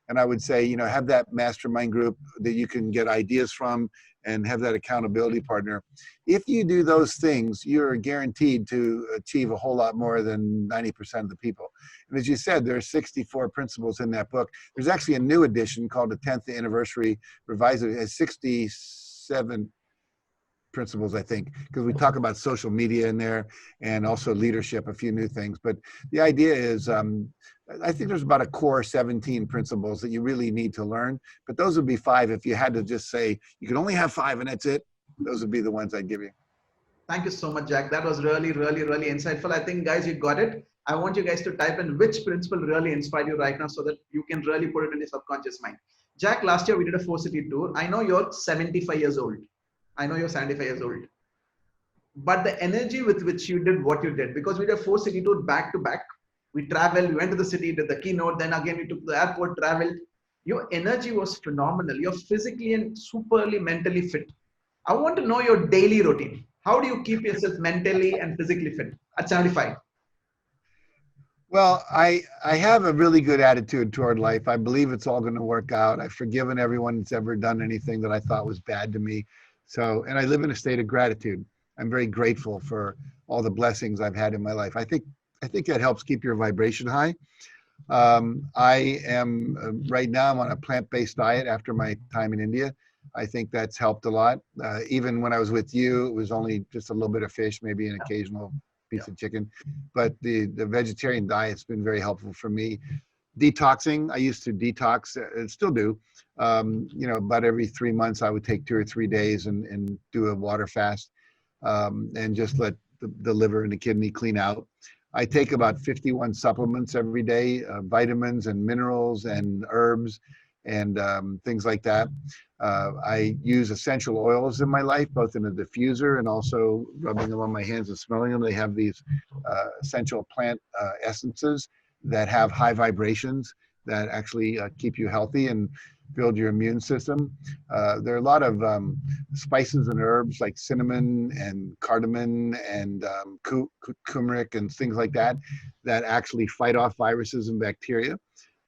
And I would say, have that mastermind group that you can get ideas from, and have that accountability partner. If you do those things, you're guaranteed to achieve a whole lot more than 90% of the people. And as you said, there are 64 principles in that book. There's actually a new edition called the 10th Anniversary Revised. It has 67 principles, I think, because we talk about social media in there and also leadership, a few new things. But the idea is, I think there's about a core 17 principles that you really need to learn. But those would be 5 if you had to just say, you can only have 5 and that's it. Those would be the ones I'd give you. Thank you so much, Jack. That was really, really, really insightful. I think, guys, you got it. I want you guys to type in which principle really inspired you right now so that you can really put it in your subconscious mind. Jack, last year we did a 4-city tour. I know you're 75 years old. I know you're 75 years old. But the energy with which you did what you did, because we did a 4-city tour back to back. We traveled, we went to the city, did the keynote, then again we took the airport, traveled. Your energy was phenomenal. You're physically and superly mentally fit. I want to know your daily routine. How do you keep yourself mentally and physically fit at 75? Well, I have a really good attitude toward life. I believe it's all going to work out. I've forgiven everyone that's ever done anything that I thought was bad to me. So, and I live in a state of gratitude. I'm very grateful for all the blessings I've had in my life. I think that helps keep your vibration high. I am right now, I'm on a plant-based diet after my time in India. I think that's helped a lot. Even when I was with you, it was only just a little bit of fish, maybe an occasional piece of chicken. But the vegetarian diet's been very helpful for me. Detoxing, I used to detox, and still do. About every 3 months, I would take 2 or 3 days and do a water fast, and just let the liver and the kidney clean out. I take about 51 supplements every day, vitamins and minerals and herbs and things like that. I use essential oils in my life, both in a diffuser and also rubbing them on my hands and smelling them. They have these essential plant essences that have high vibrations that actually keep you healthy and build your immune system. There are a lot of spices and herbs like cinnamon and cardamom and turmeric and things like that that actually fight off viruses and bacteria.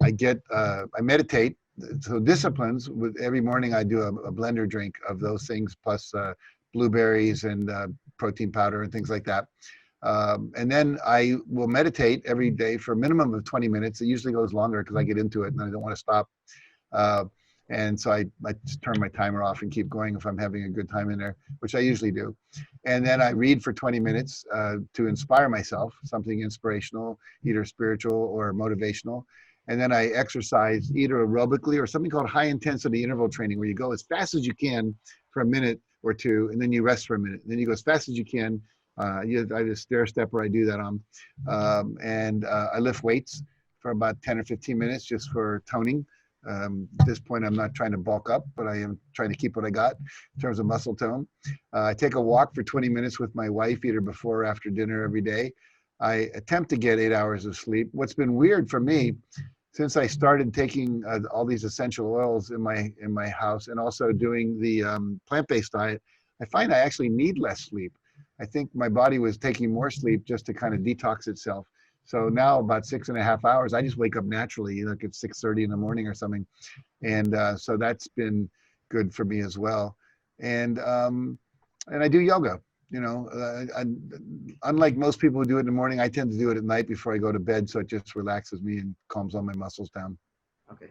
I meditate. So disciplines, with every morning I do a blender drink of those things, plus blueberries and protein powder and things like that. And then I will meditate every day for a minimum of 20 minutes. It usually goes longer because I get into it and I don't want to stop. And so I just turn my timer off and keep going if I'm having a good time in there, which I usually do. And then I read for 20 minutes to inspire myself, something inspirational, either spiritual or motivational. And then I exercise either aerobically or something called high intensity interval training, where you go as fast as you can for a minute or two, and then you rest for a minute. And then you go as fast as you can. I just stair step where I do that on. And I lift weights for about 10 or 15 minutes just for toning. At this point, I'm not trying to bulk up, but I am trying to keep what I got in terms of muscle tone. I take a walk for 20 minutes with my wife, either before or after dinner every day. I attempt to get 8 hours of sleep. What's been weird for me, since I started taking all these essential oils in my house and also doing the plant-based diet, I find I actually need less sleep. I think my body was taking more sleep just to kind of detox itself. So now about 6.5 hours, I just wake up naturally, like at 6:30 in the morning or something. And so that's been good for me as well. And I do yoga, unlike most people who do it in the morning, I tend to do it at night before I go to bed. So it just relaxes me and calms all my muscles down. Okay.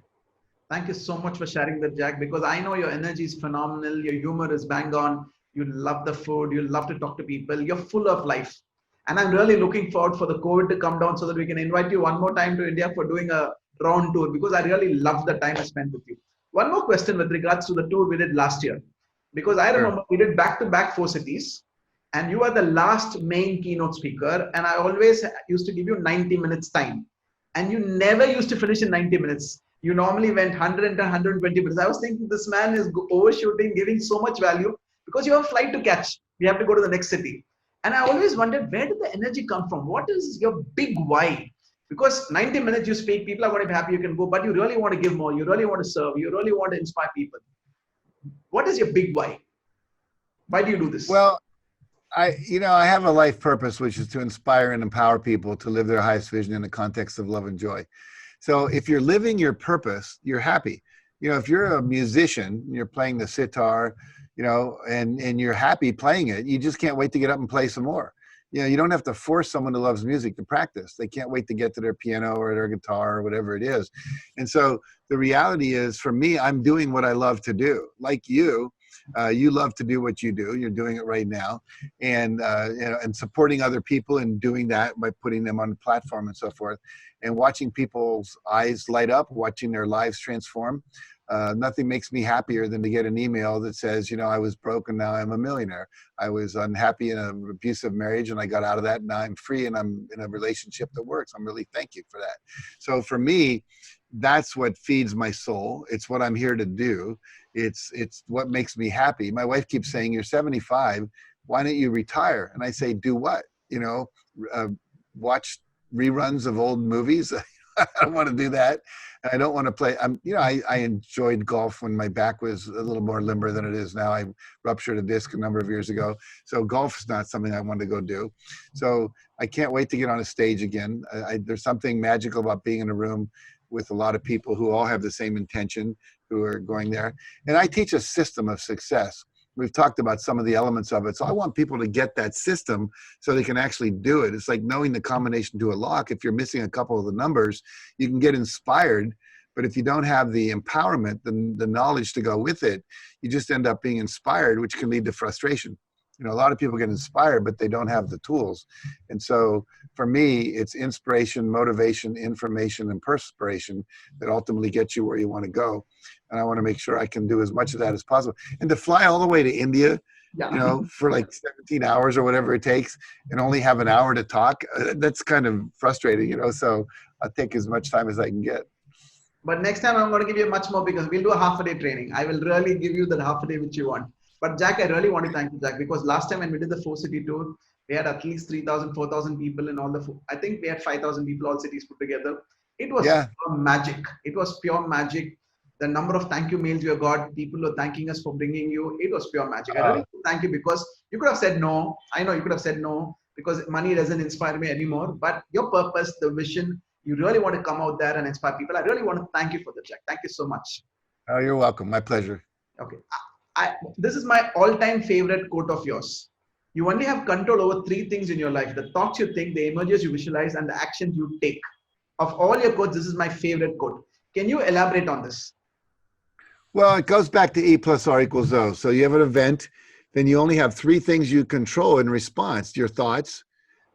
Thank you so much for sharing that, Jack, because I know your energy is phenomenal. Your humor is bang on. You love the food. You love to talk to people. You're full of life. And I'm really looking forward for the COVID to come down so that we can invite you one more time to India for doing a round tour, because I really love the time I spent with you. One more question with regards to the tour we did last year, because I remember we did back-to-back 4 cities, and you are the last main keynote speaker. And I always used to give you 90 minutes time, and you never used to finish in 90 minutes. You normally went 100 and 120 minutes. I was thinking this man is overshooting, giving so much value, because you have a flight to catch. We have to go to the next city. And I always wondered, where did the energy come from? What is your big why? Because 90 minutes you speak, people are going to be happy, you can go, but you really want to give more. You really want to serve. You really want to inspire people. What is your big why? Why do you do this? Well, I have a life purpose, which is to inspire and empower people to live their highest vision in the context of love and joy. So if you're living your purpose, you're happy. If you're a musician, you're playing the sitar, and you're happy playing it, you just can't wait to get up and play some more. You don't have to force someone who loves music to practice. They can't wait to get to their piano or their guitar or whatever it is. And so the reality is, for me, I'm doing what I love to do. Like you love to do what you do. You're doing it right now, and and supporting other people and doing that by putting them on the platform and so forth, and watching people's eyes light up, watching their lives transform. Nothing makes me happier than to get an email that says, I was broke and now I'm a millionaire. I was unhappy in an abusive marriage and I got out of that, and now I'm free and I'm in a relationship that works. I'm really thank you for that. So for me, that's what feeds my soul. It's what I'm here to do. It's what makes me happy. My wife keeps saying, you're 75. Why don't you retire? And I say, do what? Watch reruns of old movies. I don't want to do that. I don't want to play. I enjoyed golf when my back was a little more limber than it is now. I ruptured a disc a number of years ago. So golf is not something I want to go do. So I can't wait to get on a stage again. There's something magical about being in a room with a lot of people who all have the same intention, who are going there. And I teach a system of success. We've talked about some of the elements of it. So I want people to get that system so they can actually do it. It's like knowing the combination to a lock. If you're missing a couple of the numbers, you can get inspired. But if you don't have the empowerment, the knowledge to go with it, you just end up being inspired, which can lead to frustration. A lot of people get inspired, but they don't have the tools. And so for me, it's inspiration, motivation, information, and perspiration that ultimately gets you where you want to go. And I want to make sure I can do as much of that as possible. And to fly all the way to India, for like 17 hours or whatever it takes, and only have an hour to talk, that's kind of frustrating, So I'll take as much time as I can get. But next time I'm going to give you much more, because we'll do a half-a-day training. I will really give you that half a day which you want. But Jack, I really want to thank you, Jack, because last time when we did the 4-city tour, we had at least 3,000, 4,000 people in all I think we had 5,000 people, all cities put together. It was pure magic. It was pure magic. The number of thank you mails you got, people were thanking us for bringing you. It was pure magic. I really thank you, because you could have said no. I know you could have said no, because money doesn't inspire me anymore. But your purpose, the vision, you really want to come out there and inspire people. I really want to thank you for that, Jack. Thank you so much. Oh, you're welcome. My pleasure. Okay. This is my all-time favorite quote of yours. You only have control over 3 things in your life: the thoughts you think, the images you visualize, and the actions you take. Of all your quotes, this is my favorite quote. Can you elaborate on this? Well, it goes back to E plus R equals O. So you have an event, then you only have three things you control in response: your thoughts,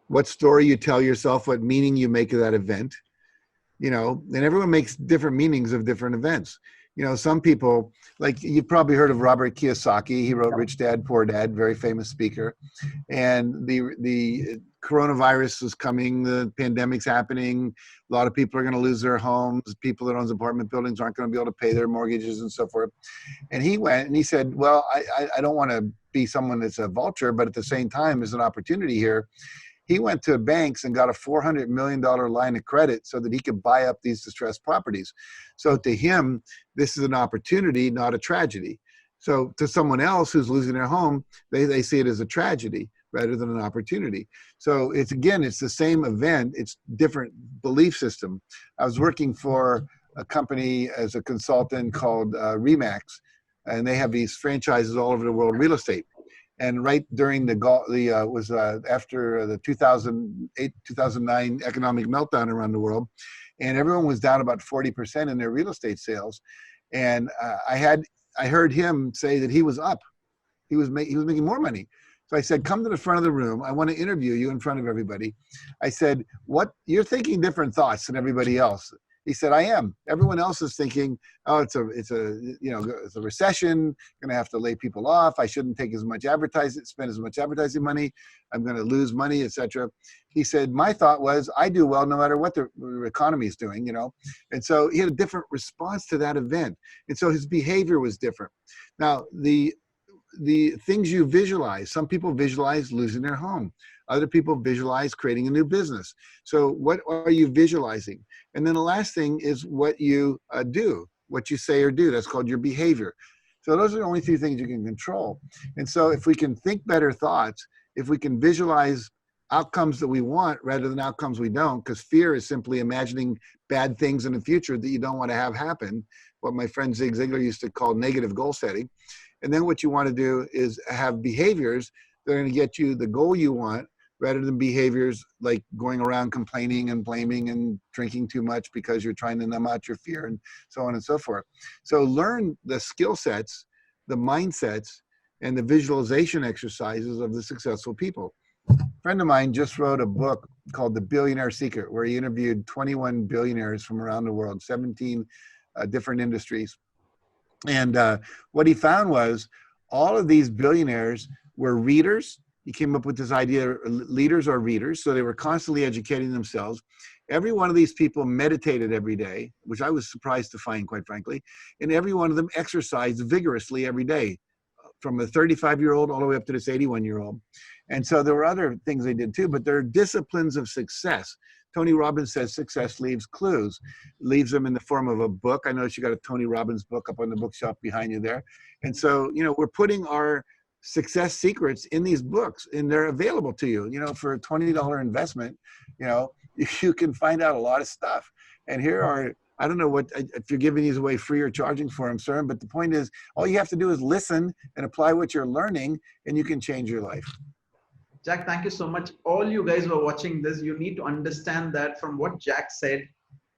what story you tell yourself, what meaning you make of that event, and everyone makes different meanings of different events. Some people, like you've probably heard of Robert Kiyosaki. He wrote Rich Dad, Poor Dad, very famous speaker. And the coronavirus is coming, the pandemic's happening. A lot of people are going to lose their homes. People that own apartment buildings aren't going to be able to pay their mortgages and so forth. And he went and he said, well, I don't want to be someone that's a vulture, but at the same time, there's an opportunity here. He went to banks and got a $400 million line of credit so that he could buy up these distressed properties. So to him, this is an opportunity, not a tragedy. So to someone else who's losing their home, they see it as a tragedy rather than an opportunity. So it's the same event. It's different belief system. I was working for a company as a consultant called Remax, and they have these franchises all over the world, real estate. And right during after the 2008, 2009 economic meltdown around the world, and everyone was down about 40% in their real estate sales. And I heard him say that he was up. He was making more money. So I said, come to the front of the room. I want to interview you in front of everybody. I said, you're thinking different thoughts than everybody else. He said, I am. Everyone else is thinking, oh, it's a recession. Going to have to lay people off. I shouldn't take as much spend as much advertising money. I'm going to lose money, etc. He said, my thought was, I do well no matter what the economy is doing, And so he had a different response to that event. And so his behavior was different. Now, the things you visualize, some people visualize losing their home. Other people visualize creating a new business. So what are you visualizing? And then the last thing is what you do, what you say or do. That's called your behavior. So those are the only three things you can control. And so if we can think better thoughts, if we can visualize outcomes that we want rather than outcomes we don't, because fear is simply imagining bad things in the future that you don't want to have happen, what my friend Zig Ziglar used to call negative goal setting. And then what you want to do is have behaviors that are going to get you the goal you want, rather than behaviors like going around complaining and blaming and drinking too much because you're trying to numb out your fear and so on and so forth. So learn the skill sets, the mindsets, and the visualization exercises of the successful people. A friend of mine just wrote a book called The Billionaire Secret, where he interviewed 21 billionaires from around the world, 17 different industries. And what he found was all of these billionaires were readers. He came up with this idea, leaders are readers. So they were constantly educating themselves. Every one of these people meditated every day, which I was surprised to find, quite frankly. And every one of them exercised vigorously every day, from a 35-year-old all the way up to this 81-year-old. And so there were other things they did too, but there are disciplines of success. Tony Robbins says success leaves clues, leaves them in the form of a book. I noticed you got a Tony Robbins book up on the bookshelf behind you there. And so, we're putting our success secrets in these books, and they're available to you, for a $20 investment, you can find out a lot of stuff. And here are, I don't know if you're giving these away free or charging for them, sir, but the point is, all you have to do is listen and apply what you're learning, and you can change your life. Jack, thank you so much. All you guys who are watching this, you need to understand that from what Jack said,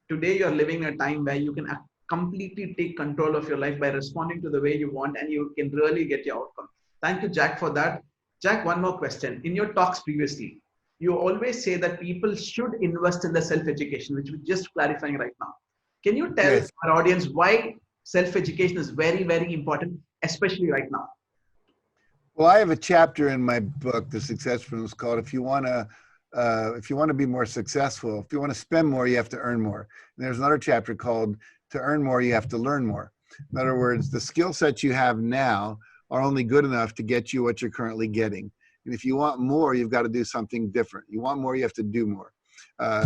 today you're living a time where you can completely take control of your life by responding to the way you want, and you can really get your outcome. Thank you, Jack, for that. Jack, one more question. In your talks previously, you always say that people should invest in the self-education, which we're just clarifying right now. Can you tell our audience why self-education is very, very important, especially right now? Well, I have a chapter in my book, The Success Principles, called if you want to be more successful, if you want to spend more, you have to earn more. And there's another chapter called To Earn More, You Have to Learn More. In other words, the skill sets you have now are only good enough to get you what you're currently getting. And if you want more, you've got to do something different. You want more, you have to do more.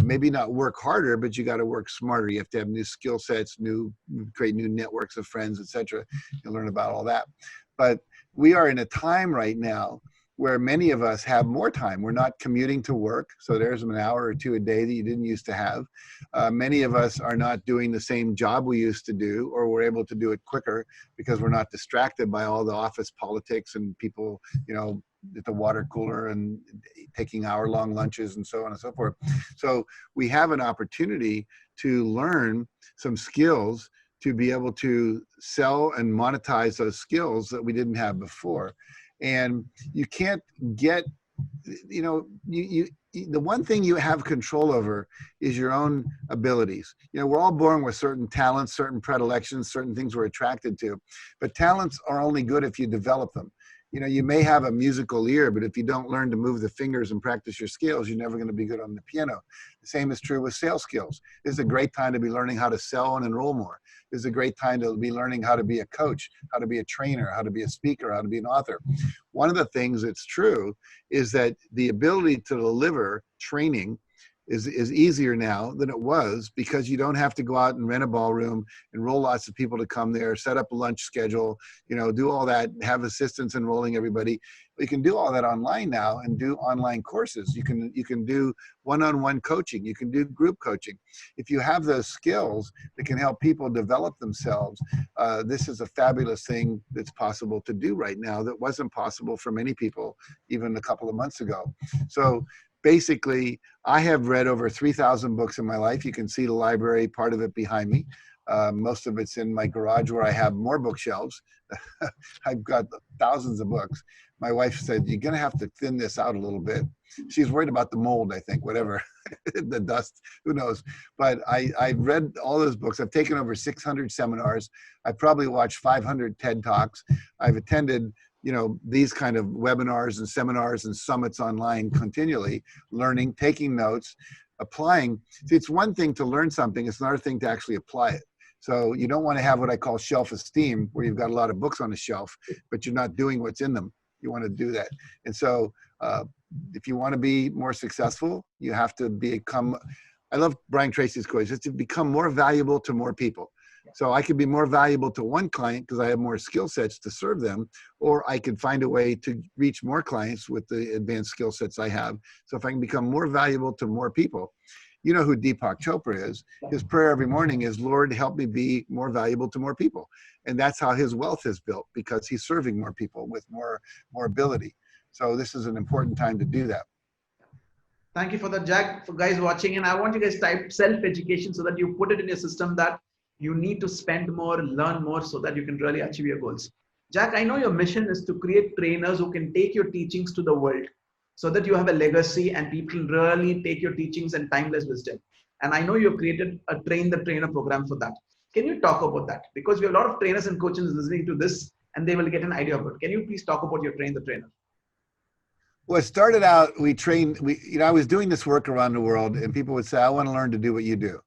Maybe not work harder, but you got to work smarter. You have to have new skill sets, create new networks of friends, etc. You'll learn about all that. But we are in a time right now where many of us have more time. We're not commuting to work, so there's an hour or two a day that you didn't used to have. Many of us are not doing the same job we used to do, or we're able to do it quicker because we're not distracted by all the office politics and people, at the water cooler and taking hour-long lunches and so on and so forth. So we have an opportunity to learn some skills to be able to sell and monetize those skills that we didn't have before. And you can't get, you know, the one thing you have control over is your own abilities. You know, we're all born with certain talents, certain predilections, certain things we're attracted to, but talents are only good if you develop them. You know, you may have a musical ear, but if you don't learn to move the fingers and practice your skills, you're never going to be good on the piano. The same is true with sales skills. This is a great time to be learning how to sell and enroll more. This is a great time to be learning how to be a coach, how to be a trainer, how to be a speaker, how to be an author. One of the things that's true is that the ability to deliver training is easier now than it was, because you don't have to go out and rent a ballroom, enroll lots of people to come there, set up a lunch schedule, you know, do all that, have assistants enrolling everybody. You can do all that online now and do online courses. You can do one-on-one coaching. You can do group coaching. If you have those skills that can help people develop themselves, this is a fabulous thing that's possible to do right now that wasn't possible for many people even a couple of months ago. So basically, I have read over 3,000 books in my life. You can see the library, part of it behind me. Most of it's in my garage where I have more bookshelves. I've got thousands of books. My wife said, you're gonna have to thin this out a little bit. She's worried about the mold, I think, whatever, the dust, who knows. But I read all those books. I've taken over 600 seminars. I've probably watched 500 TED Talks. I've attended, you know, these kind of webinars and seminars and summits online continually, learning, taking notes, applying. See, it's one thing to learn something, it's another thing to actually apply it. So you don't want to have what I call shelf esteem, where you've got a lot of books on the shelf, but you're not doing what's in them. You want to do that. And so if you want to be more successful, you have to become, I love Brian Tracy's quote, it's to become more valuable to more people. So I could be more valuable to one client because I have more skill sets to serve them, or I could find a way to reach more clients with the advanced skill sets I have. So if I can become more valuable to more people, you know who Deepak Chopra is. His prayer every morning is, Lord, help me be more valuable to more people. And that's how his wealth is built, because he's serving more people with more ability. So this is an important time to do that. Thank you for that, Jack. For guys watching, and I want you guys to type self-education so that you put it in your system that you need to spend more, learn more, so that you can really achieve your goals. Jack, I know your mission is to create trainers who can take your teachings to the world so that you have a legacy and people really take your teachings and timeless wisdom. And I know you've created a Train the Trainer program for that. Can you talk about that? Because we have a lot of trainers and coaches listening to this and they will get an idea of it. Can you please talk about your Train the Trainer? Well, it started out, I was doing this work around the world and people would say, I want to learn to do what you do.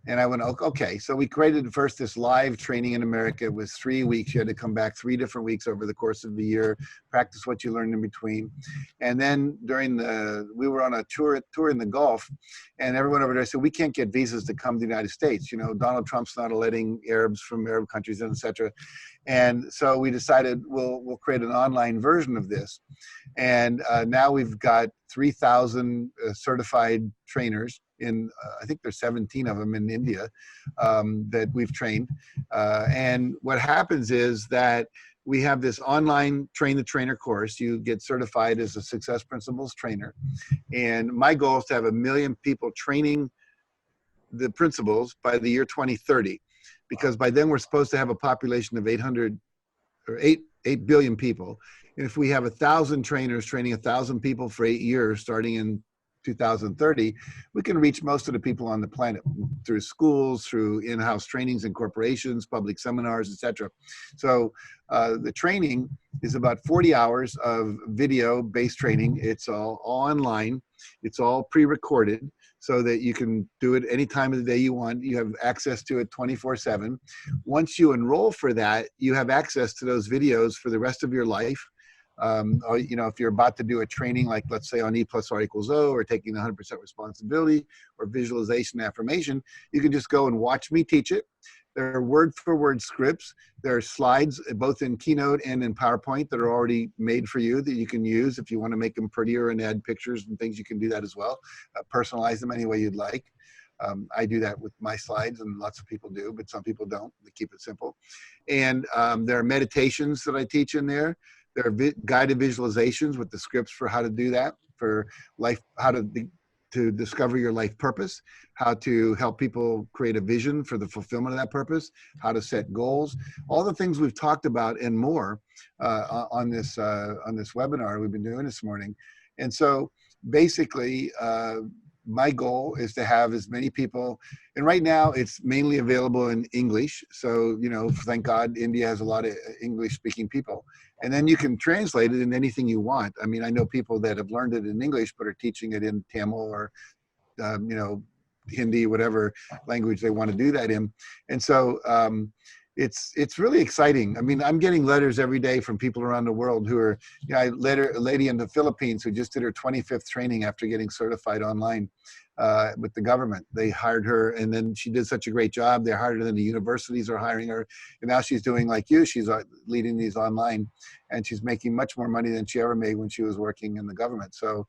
And I went, okay. So we created first this live training in America. It was 3 weeks. You had to come back 3 different weeks over the course of the year, practice what you learned in between. And then we were on a tour in the Gulf, and everyone over there said, we can't get visas to come to the United States. You know, Donald Trump's not letting Arabs from Arab countries in, et cetera. And so we decided we'll create an online version of this. And now we've got 3,000 certified trainers in, I think there's 17 of them in India that we've trained. And what happens is that we have this online Train the Trainer course. You get certified as a Success Principles trainer. And my goal is to have 1 million people training the principles by the year 2030. Because by then we're supposed to have a population of 8 billion people. And if we have 1,000 trainers training 1,000 people for 8 years, starting in 2030, we can reach most of the people on the planet through schools, through in-house trainings and corporations, public seminars, etc. So the training is about 40 hours of video-based training. It's all online. It's all pre-recorded so that you can do it any time of the day you want. You have access to it 24/7. Once you enroll for that, you have access to those videos for the rest of your life. Or, you know, if you're about to do a training, like let's say on E + R = O, or taking 100% responsibility, or visualization affirmation, you can just go and watch me teach it. There are word-for-word scripts. There are slides, both in Keynote and in PowerPoint, that are already made for you that you can use. If you want to make them prettier and add pictures and things, you can do that as well. Personalize them any way you'd like. I do that with my slides, and lots of people do, but some people don't. They keep it simple. And there are meditations that I teach in there. There are guided visualizations with the scripts for how to do that, for life, how to to discover your life purpose, how to help people create a vision for the fulfillment of that purpose, how to set goals, all the things we've talked about and more on this webinar we've been doing this morning. And so basically, my goal is to have as many people, and right now it's mainly available in English. So, you know, thank God India has a lot of English speaking people. And then you can translate it in anything you want. I mean, I know people that have learned it in English, but are teaching it in Tamil or, you know, Hindi, whatever language they want to do that in. And so it's really exciting. I mean, I'm getting letters every day from people around the world who are, you know, I led a lady in the Philippines who just did her 25th training after getting certified online with the government. They hired her, and then she did such a great job. They hired her, and the universities are hiring her. And now she's doing like you. She's leading these online, and she's making much more money than she ever made when she was working in the government. So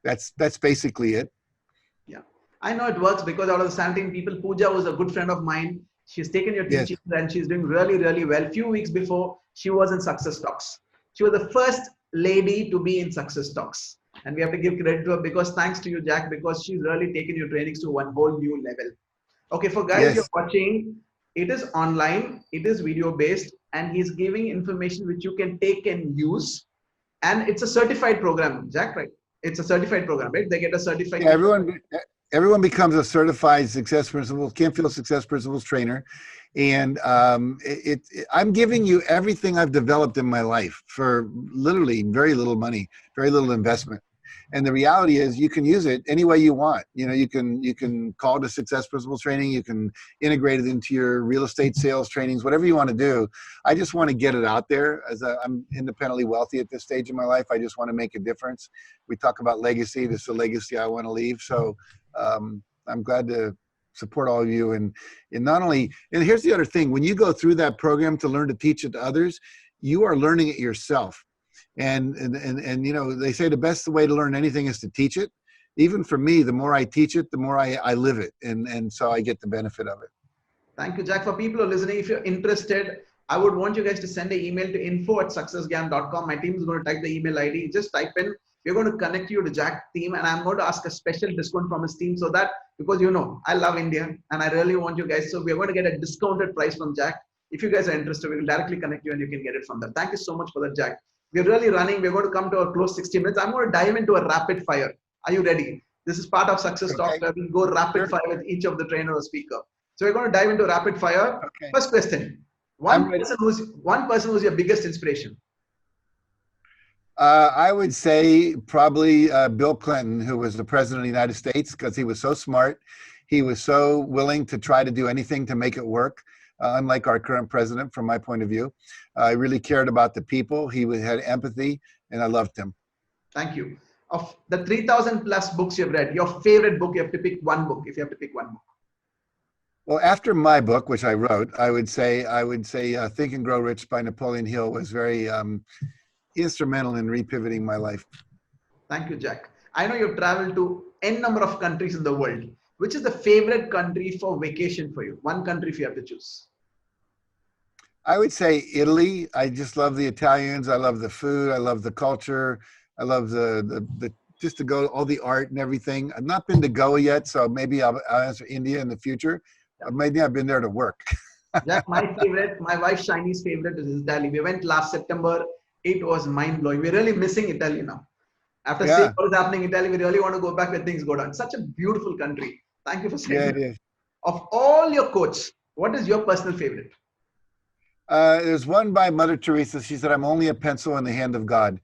that's basically it. Yeah, I know it works because out of the 17 people, Pooja was a good friend of mine. She's taken your Yes. teaching and she's doing really, really well. Few weeks before, she was in Success Talks. She was the first lady to be in Success Talks. And we have to give credit to her because thanks to you, Jack, because she's really taken your trainings to one whole new level. Okay, for guys Yes. you're watching, it is online, it is video based, and he's giving information which you can take and use. And it's a certified program, Jack, right? It's a certified program, right? They get a certified. Yeah, everyone becomes a certified Success Principles, Canfield Success Principles trainer. And I'm giving you everything I've developed in my life for literally very little money, very little investment. And the reality is you can use it any way you want. You know, you can call it a Success Principles training. You can integrate it into your real estate sales trainings, whatever you want to do. I just want to get it out there. As I'm independently wealthy at this stage in my life, I just want to make a difference. We talk about legacy. This is a legacy I want to leave. So I'm glad to support all of you. And not only, and here's the other thing, when you go through that program to learn to teach it to others, you are learning it yourself. And you know, they say the best way to learn anything is to teach it. Even for me, the more I teach it, the more I live it. And so I get the benefit of it. Thank you, Jack. For people who are listening, if you're interested, I would want you guys to send an email to info@successgyan.com. My team is going to type the email ID. Just type in. We're going to connect you to Jack team, and I'm going to ask a special discount from his team so that, because you know, I love India and I really want you guys. So we're going to get a discounted price from Jack. If you guys are interested, we will directly connect you and you can get it from there. Thank you so much for that, Jack. We're really running. We're going to come to a close 60 minutes. I'm going to dive into a rapid fire. Are you ready? This is part of Success Talk where we go rapid fire with each of the trainer or speaker. So we're going to dive into rapid fire. Okay. First question. One person who's your biggest inspiration. I would say probably Bill Clinton, who was the president of the United States, because he was so smart. He was so willing to try to do anything to make it work, unlike our current president, from my point of view. He really cared about the people. He had empathy, and I loved him. Thank you. Of the 3,000 plus books you've read, your favorite book, you have to pick one book, if you have to pick one book. Well, after my book, which I wrote, I would say Think and Grow Rich by Napoleon Hill was very instrumental in repivoting my life. Thank you, Jack. I know you've traveled to N number of countries in the world. Which is the favorite country for vacation for you? One country if you have to choose. I would say Italy. I just love the Italians. I love the food. I love the culture. I love the just to go, all the art and everything. I've not been to Goa yet, so maybe I'll answer India in the future. Maybe I've been there to work. Jack, my favorite, my wife's Chinese favorite is Italy. We went last September. It was mind-blowing. We're really missing Italy now. After seeing what is happening in Italy, we really want to go back when things go down. Such a beautiful country. Thank you for saying that. It is. Of all your quotes, what is your personal favorite? There's one by Mother Teresa. She said, "I'm only a pencil in the hand of God."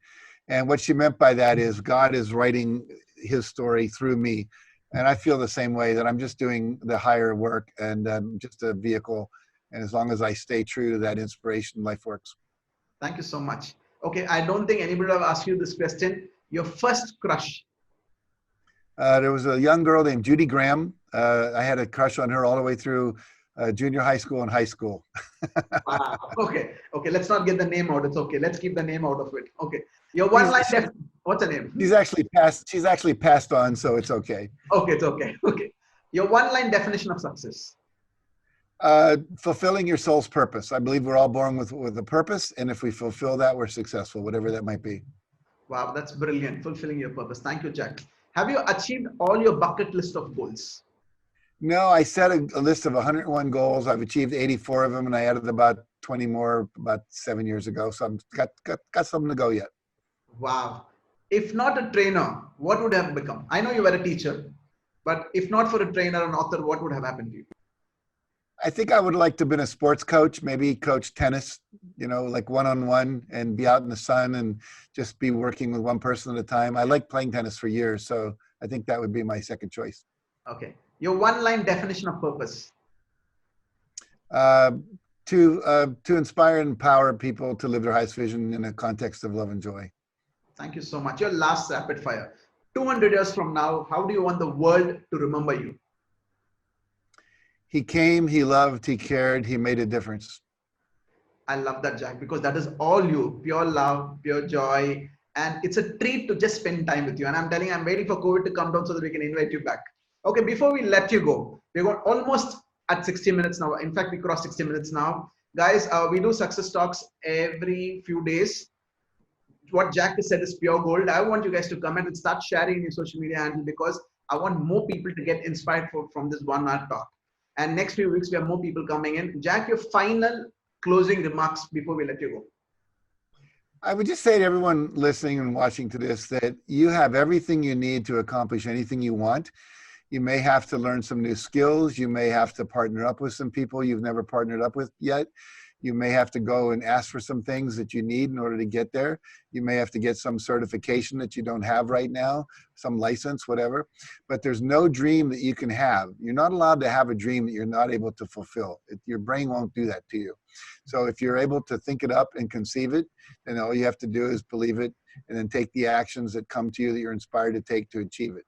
And what she meant by that is God is writing his story through me. And I feel the same way, that I'm just doing the higher work and just a vehicle. And as long as I stay true to that inspiration, life works. Thank you so much. Okay, I don't think anybody will ask you this question. Your first crush? There was a young girl named Judy Graham. I had a crush on her all the way through junior high school and high school. Wow. Okay. Let's not get the name out. It's okay. Let's keep the name out of it. Okay. Your one line. What's her name? She's actually passed on, so it's okay. Okay, it's okay. Okay. Your one line definition of success. Fulfilling your soul's purpose. I believe we're all born with a purpose, and if we fulfill that, we're successful, whatever that might be. Wow, that's brilliant. Fulfilling your purpose. Thank you, Jack. Have you achieved all your bucket list of goals? No, I set a list of 101 goals. I've achieved 84 of them, and I added about 20 more about 7 years ago. So I'm got something to go yet. Wow. If not a trainer, what would have become? I know you were a teacher, but if not for a trainer, an author, what would have happened to you? I think I would like to have been a sports coach, maybe coach tennis, like one-on-one and be out in the sun and just be working with one person at a time. I like playing tennis for years, so I think that would be my second choice. Okay. Your one-line definition of purpose. Uh, to inspire and empower people to live their highest vision in a context of love and joy. Thank you so much. Your last rapid fire. 200 years from now, how do you want the world to remember you? He came, he loved, he cared, he made a difference. I love that, Jack, because that is all you, pure love, pure joy. And it's a treat to just spend time with you. And I'm telling you, I'm waiting for COVID to come down so that we can invite you back. Okay, before we let you go, we're going almost at 60 minutes now. In fact, we crossed 60 minutes now. Guys, we do success talks every few days. What Jack has said is pure gold. I want you guys to comment and start sharing in your social media handle, because I want more people to get inspired from this 1 hour talk. And next few weeks, we have more people coming in. Jack, your final closing remarks before we let you go. I would just say to everyone listening and watching to this that you have everything you need to accomplish anything you want. You may have to learn some new skills. You may have to partner up with some people you've never partnered up with yet. You may have to go and ask for some things that you need in order to get there. You may have to get some certification that you don't have right now, some license, whatever. But there's no dream that you can have. You're not allowed to have a dream that you're not able to fulfill. Your brain won't do that to you. So if you're able to think it up and conceive it, then all you have to do is believe it and then take the actions that come to you that you're inspired to take to achieve it.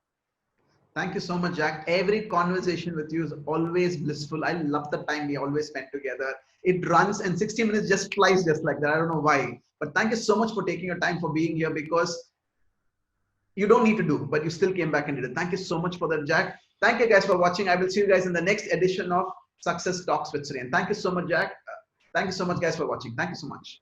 Thank you so much, Jack. Every conversation with you is always blissful. I love the time we always spend together. It runs and 60 minutes just flies just like that. I don't know why. But thank you so much for taking your time for being here, because you don't need to do, but you still came back and did it. Thank you so much for that, Jack. Thank you guys for watching. I will see you guys in the next edition of Success Talks with Suryan. Thank you so much, Jack. Thank you so much, guys, for watching. Thank you so much.